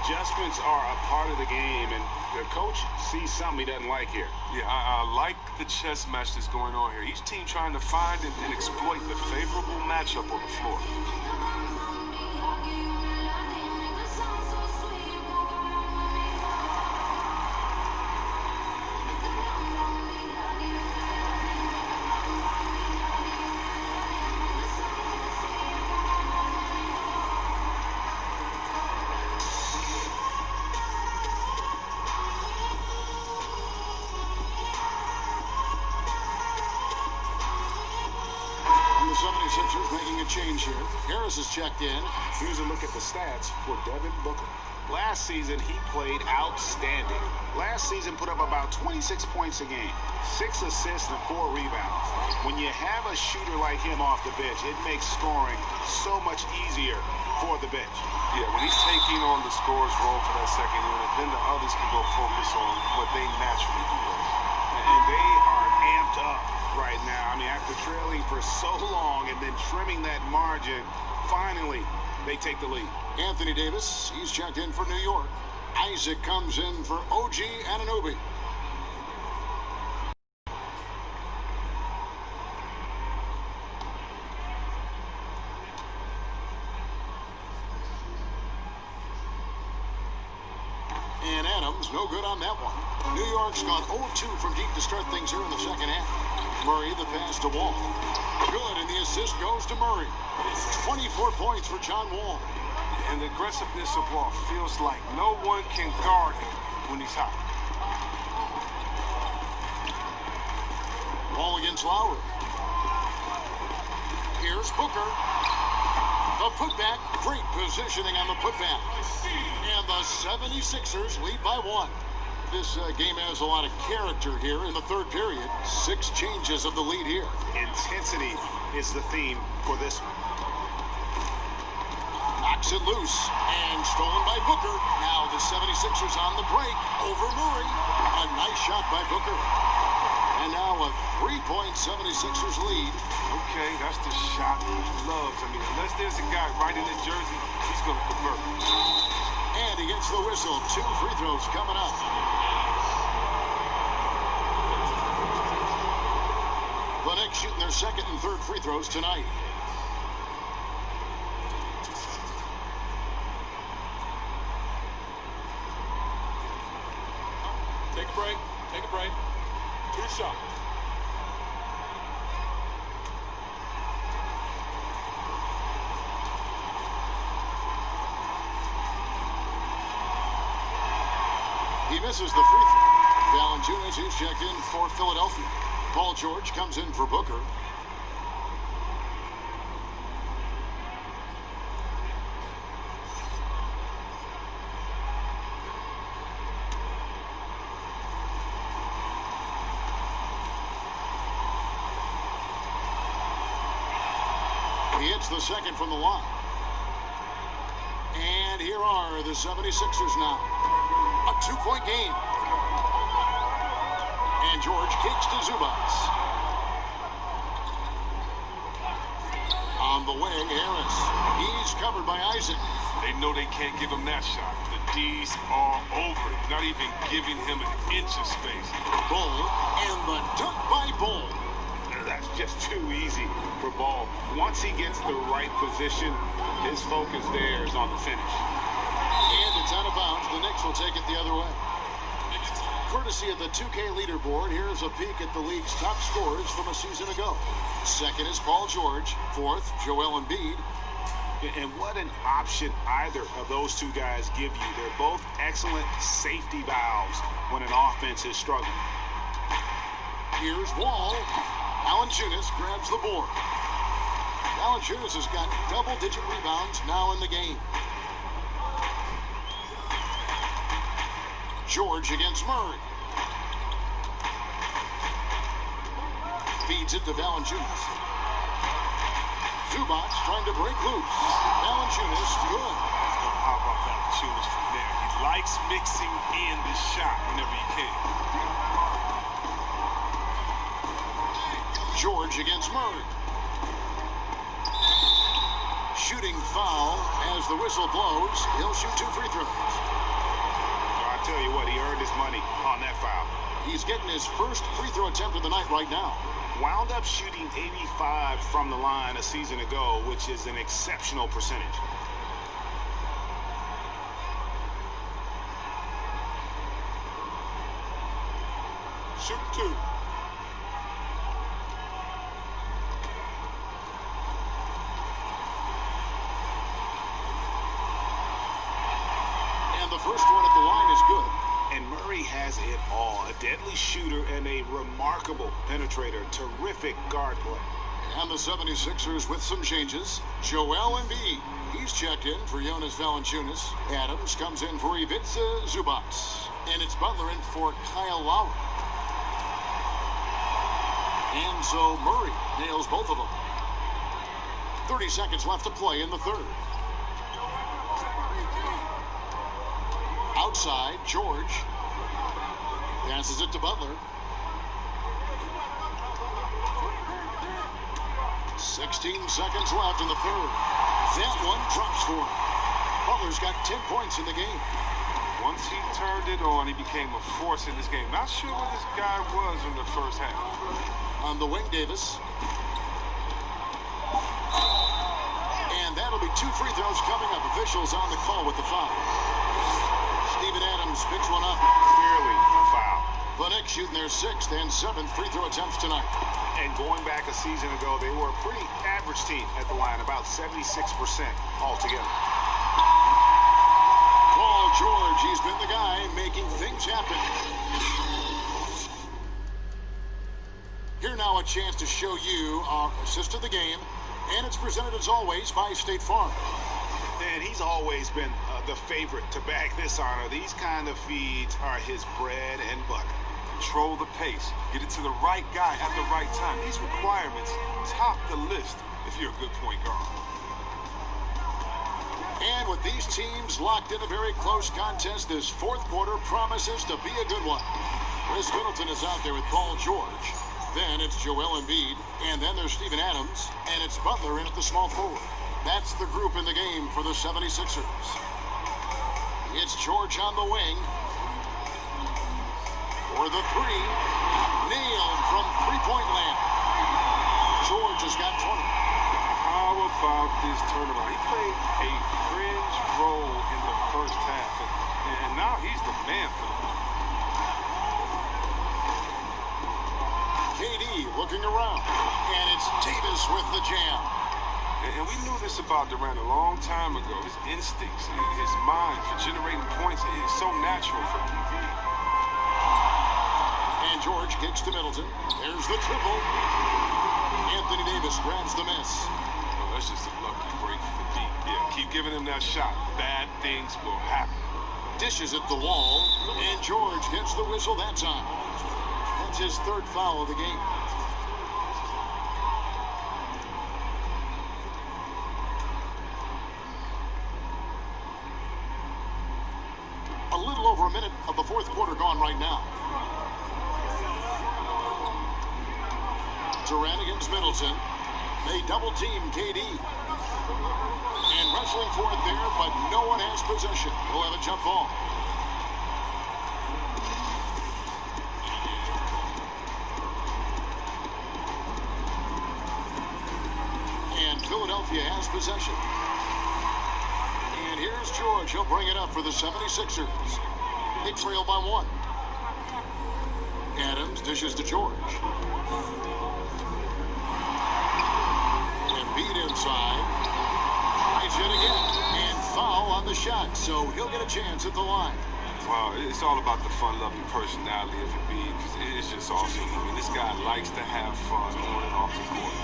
Adjustments are a part of the game, and the coach sees something he doesn't like here. Yeah, I like the chess match that's going on here. Each team trying to find and exploit the favorable matchup on the floor. The 76ers making a change here. Harris is checked in. Here's a look at the stats for Devin Booker. Last season, he played outstanding. Last season put up about 26 points a game, 6 assists and 4 rebounds. When you have a shooter like him off the bench, it makes scoring so much easier for the bench. Yeah, when he's taking on the scorer's role for that second unit, then the others can go focus on what they naturally do. And they are amped up right now. I mean, after trailing for so long and then trimming that margin, finally they take the lead. Anthony Davis, he's checked in for New York. Isaac comes in for OG Anunoby. And Adams, no good on that one. New York's gone 0-2 from deep to start things here in the second half. Murray, the pass to Wall. Good, and the assist goes to Murray. 24 points for John Wall. And the aggressiveness of Wall feels like no one can guard him when he's hot. Wall against Lowry. Here's Booker. The putback, great positioning on the putback. And the 76ers lead by 1. This game has a lot of character here in the third period. 6 changes of the lead here. Intensity is the theme for this one. Knocks it loose and stolen by Booker. Now the 76ers on the break over Murray. A nice shot by Booker. And now a 3-point 76ers lead. Okay, that's the shot he loves. I mean, unless there's a guy right in his jersey, he's going to convert. And he gets the whistle. 2 free throws coming up. The Knicks shooting their second and third free throws tonight. Take a break. Take a break. Good shot. He misses the free throw. Valanciunas is checked in for Philadelphia. Paul George comes in for Booker. He hits the second from the line. And here are the 76ers now. A two-point game. And George kicks to Zubac. On the wing, Harris. He's covered by Isaac. They know they can't give him that shot. The D's are over it. Not even giving him an inch of space. Bull, and the dunk by Bull. That's just too easy for Ball. Once he gets the right position, his focus there is on the finish. And it's out of bounds. The Knicks will take it the other way. Courtesy of the 2K leaderboard, here's a peek at the league's top scorers from a season ago. Second is Paul George. Fourth, Joel Embiid. And what an option either of those two guys give you. They're both excellent safety valves when an offense is struggling. Here's Wall. Valanciunas grabs the board. Valanciunas has got double-digit rebounds now in the game. George against Murray. Feeds it to Valanciunas. Zubac trying to break loose. Valanciunas good. How about Valanciunas from there? He likes mixing in the shot whenever he can. George against Murray. Shooting foul as the whistle blows. He'll shoot two free throws. I tell you what, he earned his money on that foul. He's getting his first free throw attempt of the night right now. Wound up shooting 85 from the line a season ago, which is an exceptional percentage. Shoot two. And the first one at the line is good. And Murray has it all. A deadly shooter and a remarkable penetrator. Terrific guard play. And the 76ers with some changes. Joel Embiid. He's checked in for Jonas Valanciunas. Adams comes in for Ivica Zubac. And it's Butler in for Kyle Lowry. And so Murray nails both of them. 30 seconds left to play in the third. Outside, George passes it to Butler. 16 seconds left in the third. That one drops for him. Butler's got 10 points in the game. Once he turned it on, he became a force in this game. Not sure what this guy was in the first half. On the wing, Davis. And that'll be two free throws coming up. Officials on the call with the foul. Steven Adams picks one up. Clearly a foul. The Knicks shooting their sixth and seventh free throw attempts tonight. And going back a season ago, they were a pretty average team at the line, about 76% altogether. Paul George, he's been the guy making things happen. Here now a chance to show you our assist of the game, and it's presented as always by State Farm. And he's always been the favorite to bag this honor. These kind of feeds are his bread and butter. Control the pace. Get it to the right guy at the right time. These requirements top the list if you're a good point guard. And with these teams locked in a very close contest, this fourth quarter promises to be a good one. Chris Middleton is out there with Paul George. Then it's Joel Embiid. And then there's Steven Adams. And it's Butler in at the small forward. That's the group in the game for the 76ers. It's George on the wing. For the three. Nailed from three-point land. George has got 20. How about this turnaround? He played a fringe role in the first half, and now he's the man for them. looking around. And it's Davis with the jam. And we knew this about Durant a long time ago. His instincts, his mind for generating points is so natural for him. And George kicks to Middleton. There's the triple. Anthony Davis grabs the miss. Oh, that's just a lucky break for the deep. Yeah, keep giving him that shot. Bad things will happen. Dishes at the wall, and George gets the whistle that time. That's his third foul of the game. A little over a minute of the fourth quarter gone right now. Durant against Middleton. They double-team KD. And wrestling for it there, but no one has possession. We'll have a jump ball. And Philadelphia has possession. And here's George. He'll bring it up for the 76ers. Knicks trail by 1. Adams dishes to George. Embiid inside. Tries it again. And foul on the shot. So he'll get a chance at the line. Wow, it's all about the fun-loving personality of Embiid. It's just awesome. I mean, this guy likes to have fun on and off the court.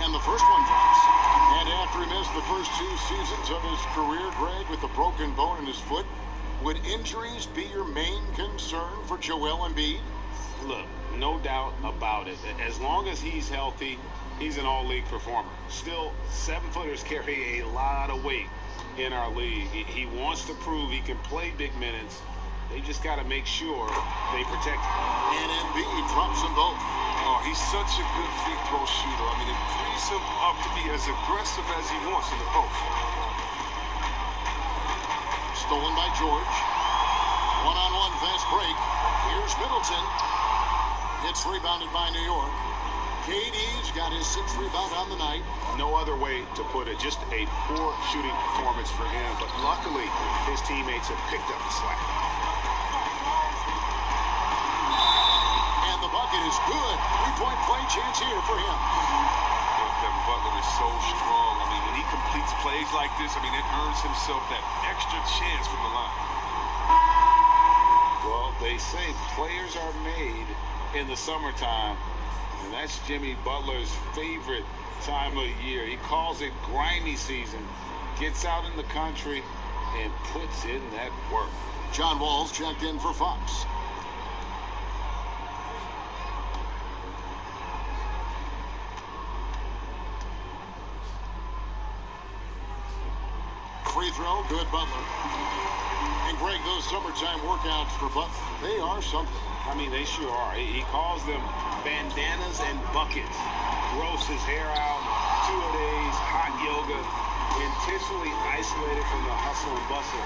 And the first one drops. And after he missed the first 2 seasons of his career, Greg, with a broken bone in his foot, would injuries be your main concern for Joel Embiid? Look, no doubt about it. As long as he's healthy, he's an all-league performer. Still, 7-footers carry a lot of weight in our league. He wants to prove he can play big minutes. They just got to make sure they protect him. And Embiid drops them both. Oh, he's such a good free throw shooter. I mean, it frees him up to be as aggressive as he wants in the post. Stolen by George. One-on-one fast break. Here's Middleton. It's rebounded by New York. KD's got his 6th rebound on the night. No other way to put it. Just a poor shooting performance for him. But luckily, his teammates have picked up the slack. And the bucket is good. 3-point play chance here for him. Kevin Butler is so strong. I mean, when he completes plays like this, I mean, it earns himself that extra chance from the line. Well, they say players are made in the summertime, and that's Jimmy Butler's favorite time of year. He calls it grimy season, gets out in the country, and puts in that work. John Wall's checked in for Fox. Free throw, good Butler. And Greg, those summertime workouts for Butler, they are something. I mean, they sure are. He calls them bandanas and buckets. Grows his hair out, 2-a-days, hot yoga, intentionally isolated from the hustle and bustle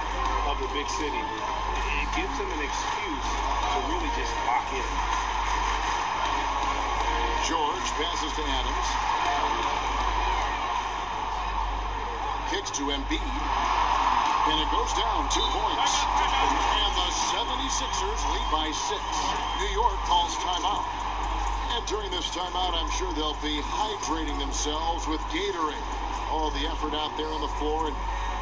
of the big city. It gives him an excuse to really just lock in. George passes to Adams. Kicks to Embiid. And it goes down 2 points. And the 76ers lead by 6. New York calls timeout. And during this timeout, I'm sure they'll be hydrating themselves with Gatorade. All the effort out there on the floor. And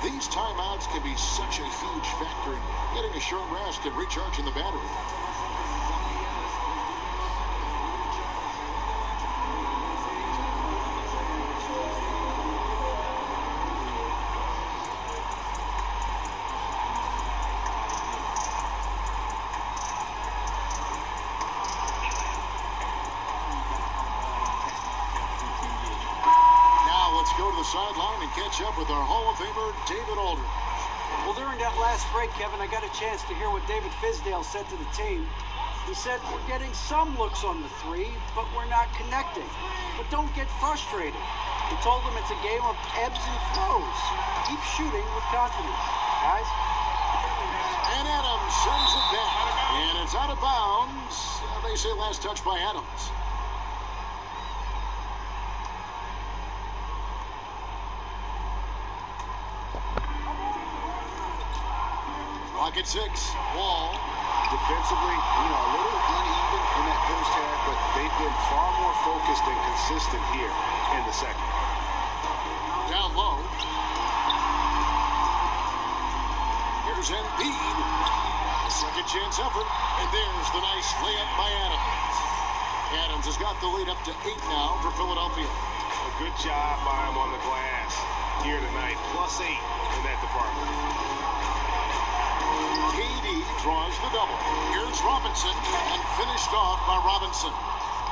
these timeouts can be such a huge factor in getting a short rest and recharging the battery. Let's go to the sideline and catch up with our Hall of Famer, David Aldridge. Well, during that last break, Kevin, I got a chance to hear what David Fizdale said to the team. He said, we're getting some looks on the 3, but we're not connecting. But don't get frustrated. He told them it's a game of ebbs and flows. Keep shooting with confidence, guys. And Adams sends it back. It's out of bounds. They say last touch by Adams. Clock at 6. Wall. Defensively, a little uneven in that first half, but they've been far more focused and consistent here in the second. Down low. Here's Embiid. Second chance effort. And there's the nice layup by Adams. Adams has got the lead up to 8 now for Philadelphia. A good job by him on the glass here tonight. +8 in that department. KD draws the double. Here's Robinson, and finished off by Robinson.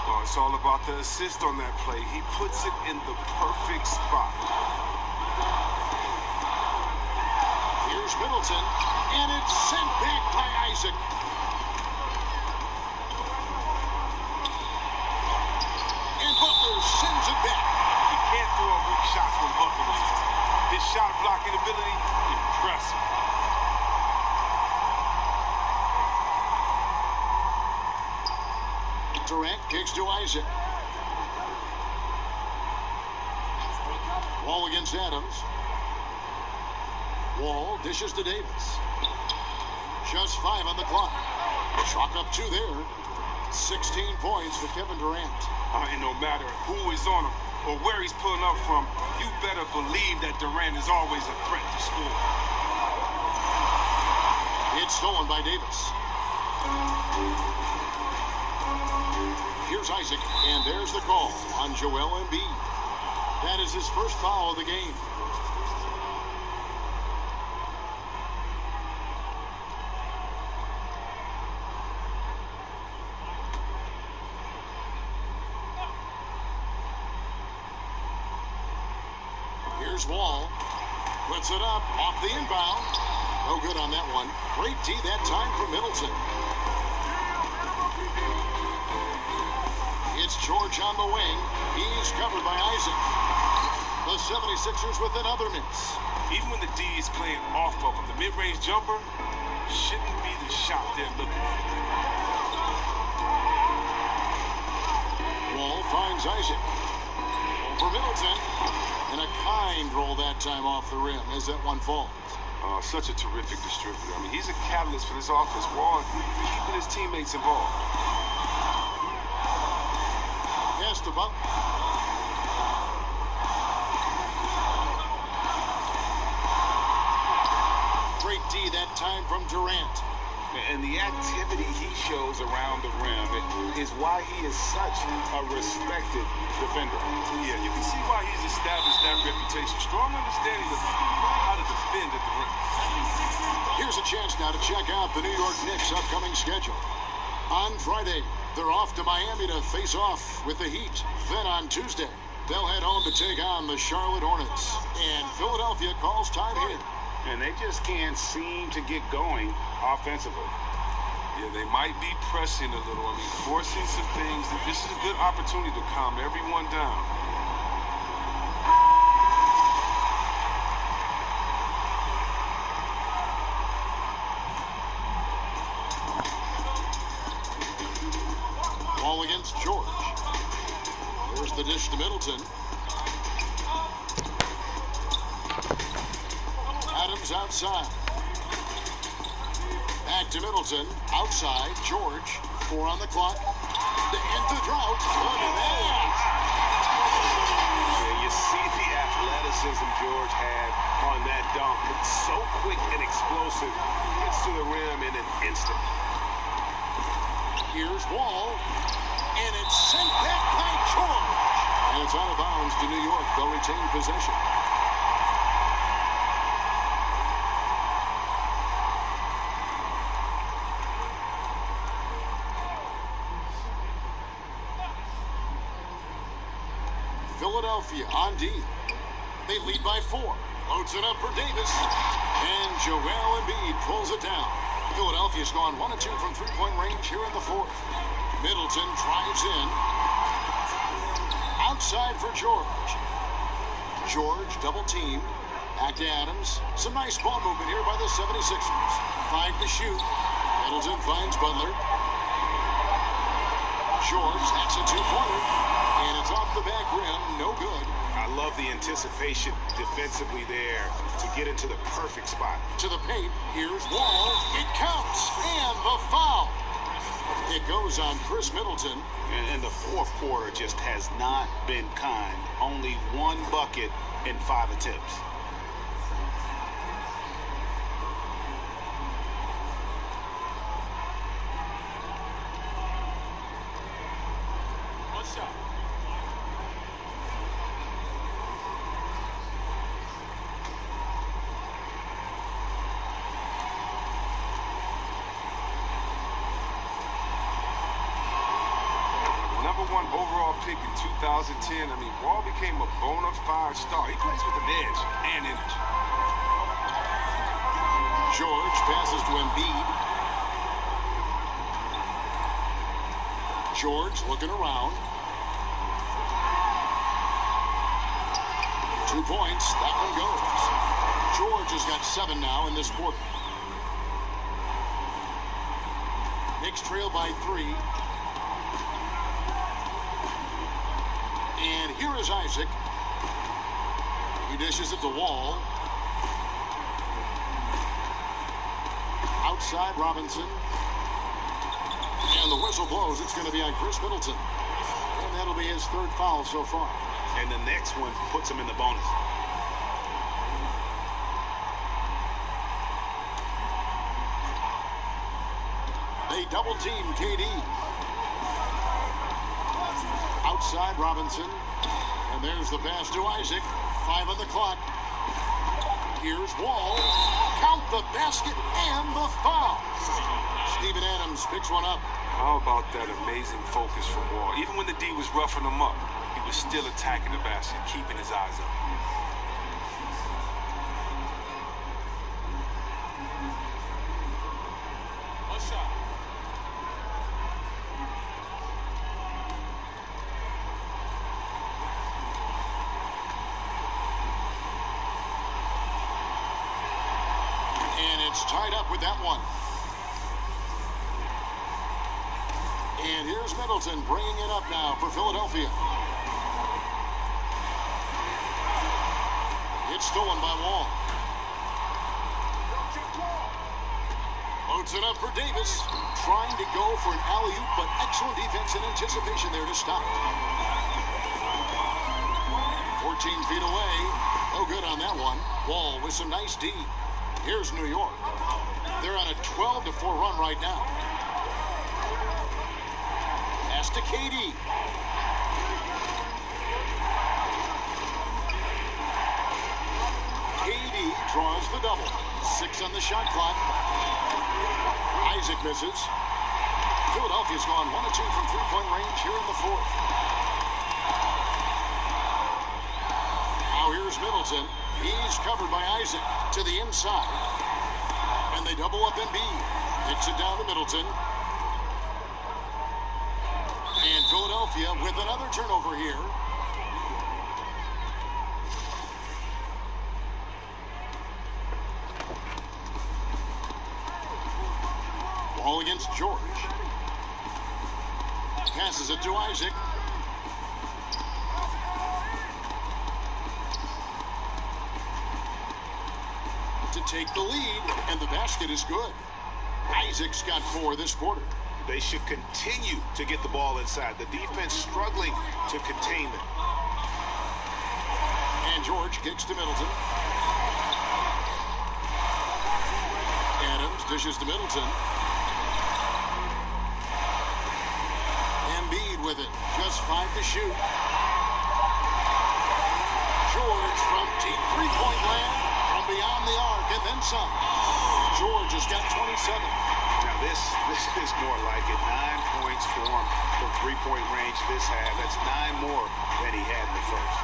Well, it's all about the assist on that play. He puts it in the perfect spot. Here's Middleton, and it's sent back by Isaac. And Butler sends it back. You can't throw a weak shot from Butler. His shot blocking ability, impressive. Durant kicks to Isaac. Wall against Adams. Wall dishes to Davis. Just 5 on the clock. Chalk up 2 there. 16 points for Kevin Durant. And no matter who is on him or where he's pulling up from, you better believe that Durant is always a threat to score. It's stolen by Davis. Here's Isaac, and there's the call on Joel Embiid. That is his first foul of the game. Here's Wall. Puts it up off the inbound. No good on that one. Great D that time for Middleton. It's George on the wing. He's covered by Isaac. The 76ers with another miss. Even when the D is playing off of him, the mid-range jumper shouldn't be the shot they're looking for. Wall finds Isaac. Over Middleton. And a kind roll that time off the rim as that one falls. Such a terrific distributor. I mean, he's a catalyst for this offense. Wall keeping his teammates involved. Pass to Butler. Great D that time from Durant. And the activity he shows around the rim is why he is such a respected defender. Yeah, you can see why he's established that reputation. Strong understanding of how to defend at the rim. Here's a chance now to check out the New York Knicks' upcoming schedule. On Friday, they're off to Miami to face off with the Heat. Then on Tuesday, they'll head home to take on the Charlotte Hornets. And Philadelphia calls time here. And they just can't seem to get going offensively. Yeah, they might be pressing a little. I mean, forcing some things. This is a good opportunity to calm everyone down. Ball against George. There's the dish to Middleton. Adams outside. Back to Middleton. Outside. George. 4 on the clock. The end to drought. Look at that. Yeah, you see the athleticism George had on that dunk. It's so quick and explosive. Gets to the rim in an instant. Here's Wall. And it's sent back by George. And it's out of bounds to New York. They'll retain possession. Philadelphia on D. They lead by 4. Loads it up for Davis. And Joel Embiid pulls it down. Philadelphia's gone 1 of 2 from three-point range here in the 4th. Middleton drives in. Outside for George. George double team. Back to Adams. Some nice ball movement here by the 76ers. 5 to shoot. Middleton finds Butler. George, that's a two-pointer. And it's off the back rim, no good. I love the anticipation defensively there to get into the perfect spot. To the paint, here's Wall. It counts, and the foul. It goes on Chris Middleton. And the fourth quarter just has not been kind. Only one bucket in 5 attempts. #1 overall pick in 2010. I mean, Wall became a bona fide star. He plays with an edge and energy. George passes to Embiid. George looking around. 2 points. That one goes. George has got 7 now in this quarter. Knicks trail by 3. And here is Isaac. He dishes it to Wall. Outside Robinson. And the whistle blows. It's going to be on Chris Middleton. And that'll be his 3rd foul so far. And the next one puts him in the bonus. They double team KD. Outside Robinson. And there's the pass to Isaac. 5 on the clock. Here's Wall. Count the basket and the foul. Steven Adams picks one up. How about that amazing focus from Wall? Even when the D was roughing him up, he was still attacking the basket, keeping his eyes up. It's tied up with that one. And here's Middleton bringing it up now for Philadelphia. It's stolen by Wall. Loads it up for Davis. Trying to go for an alley-oop, but excellent defense and anticipation there to stop. 14 feet away. No good on that one. Wall with some nice D. Here's New York. They're on a 12-4 run right now. Pass to KD. KD draws the double. 6 on the shot clock. Isaac misses. Philadelphia's gone 1 of 2 from three-point range here in the 4th. Now here's Middleton. He's covered by Isaac to the inside. And they double up Embiid. Hits it down to Middleton. And Philadelphia with another turnover here. Ball against George. Passes it to Isaac. To take the lead, and the basket is good. Isaac's got 4 this quarter. They should continue to get the ball inside. The defense struggling to contain them. And George kicks to Middleton. Adams dishes to Middleton. Embiid with it. Just 5 to shoot. George from deep three-point land. From beyond the arc and then some. George has got 27. Now this is more like it. 9 points for him from three-point range this half. That's 9 more than he had in the first.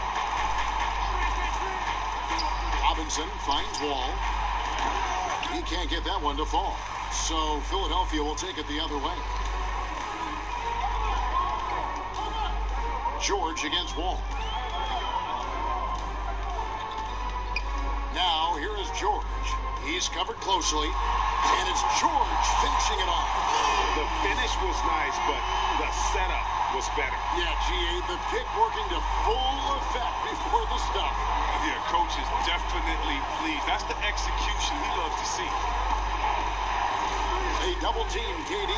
Robinson finds Wall. He can't get that one to fall. So Philadelphia will take it the other way. George against Wall. Now here is George. He's covered closely. And it's George finishing it off. setup was better. Yeah, GA, the pick working to full effect before the stop. Yeah, coach is definitely pleased. That's the execution he loves to see. A double team, KD.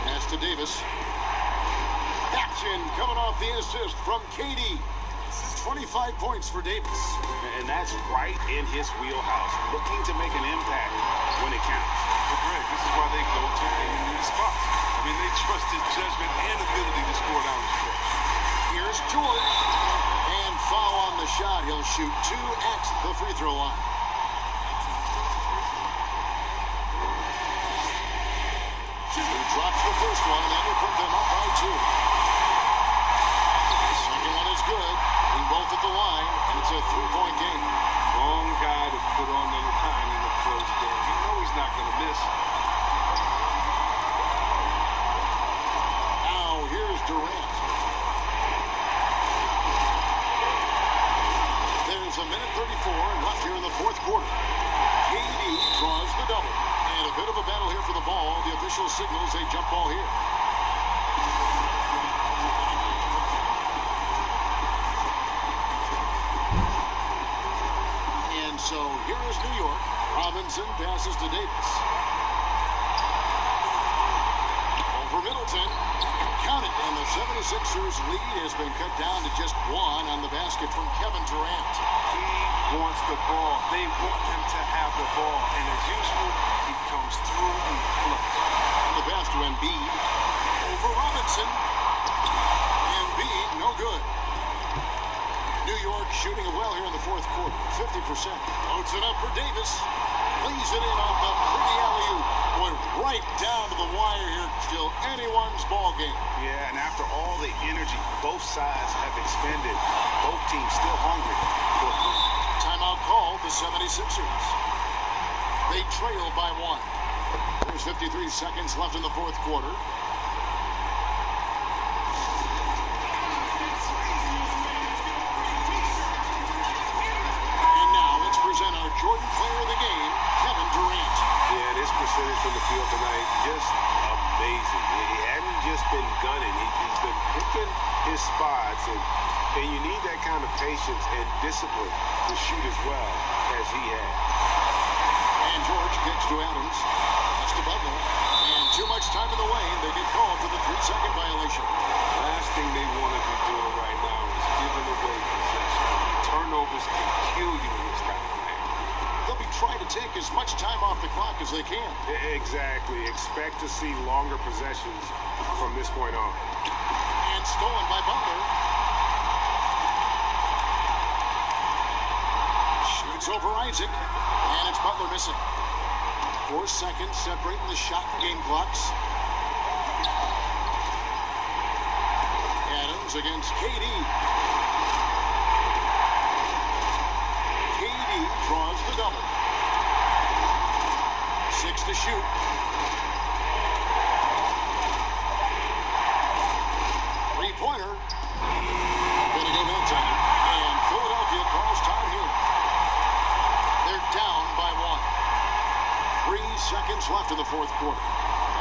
Pass to Davis. Action coming off the assist from KD. 25 points for Davis. And that's right in his wheelhouse, looking to make an impact when it counts. But Greg, this is why they go to these spots. I mean, they trust his judgment and ability to score down the stretch. Here's George. And foul on the shot. He'll shoot 2 at the free throw line. He drops the first one, and that will put them up by 2. The second one is good. Both at the line, and it's a 3-point game. Wrong guy to put on the line in the close game. You know he's not going to miss. Now, here's Durant. There's a minute 34 left here in the fourth quarter. KD draws the double. And a bit of a battle here for the ball. The official signals a jump ball here. So here is New York. Robinson passes to Davis. Over Middleton. Count it. And the 76ers lead has been cut down to just 1 on the basket from Kevin Durant. He wants the ball. They want him to have the ball. And as usual, he comes through and clutch. The pass to Embiid. Over Robinson. Embiid, no good. New York shooting it well here in the fourth quarter. 50%. Loads it up for Davis. Lays it in off the pretty alley-oop. Boy, right down to the wire here. Still anyone's ball game. Yeah, and after all the energy both sides have expended, both teams still hungry for a point. Timeout called the 76ers. They trail by 1. There's 53 seconds left in the fourth quarter. Jordan player of the game, Kevin Durant. Yeah, this percentage from the field tonight, just amazing. He hadn't just been gunning. He's been picking his spots, and you need that kind of patience and discipline to shoot as well as he had. And George kicks to Adams. That's to Butler. And too much time in the lane. They get called for the 3-second violation. Last thing they want to be doing right now is giving away possession. Turnovers can kill you in this type of game. They'll be trying to take as much time off the clock as they can. Exactly. Expect to see longer possessions from this point on. And stolen by Butler. Shoots over Isaac. And it's Butler missing. 4 seconds separating the shot and game clocks. Adams against KD. Draws the double. 6 to shoot. Three-pointer. Gonna go that time. And Philadelphia calls time here. They're down by 1. 3 seconds left in the fourth quarter.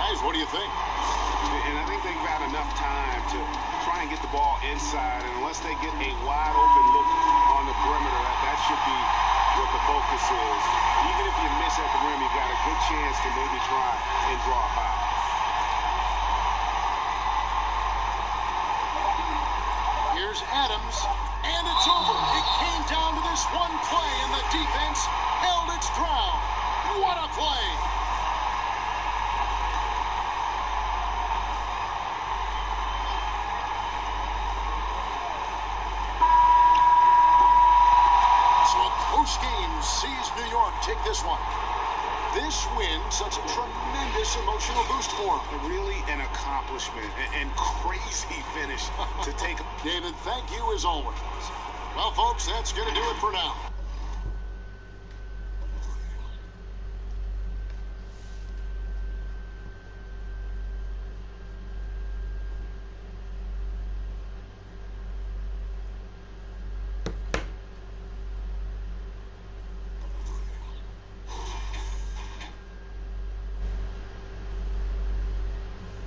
Guys, what do you think? And I think they've got enough time to try and get the ball inside. And unless they get a wide open look on the perimeter, that should be what the focus is. Even if you miss at the rim, you've got a good chance to maybe try and draw a foul. Here's Adams, and it's over. It came down to this one play, and the defense held its ground. What a play! Close game sees New York take this one. This win sets a tremendous emotional boost for them. Really an accomplishment and crazy finish to take. David, thank you as always. Well, folks, that's going to do it for now.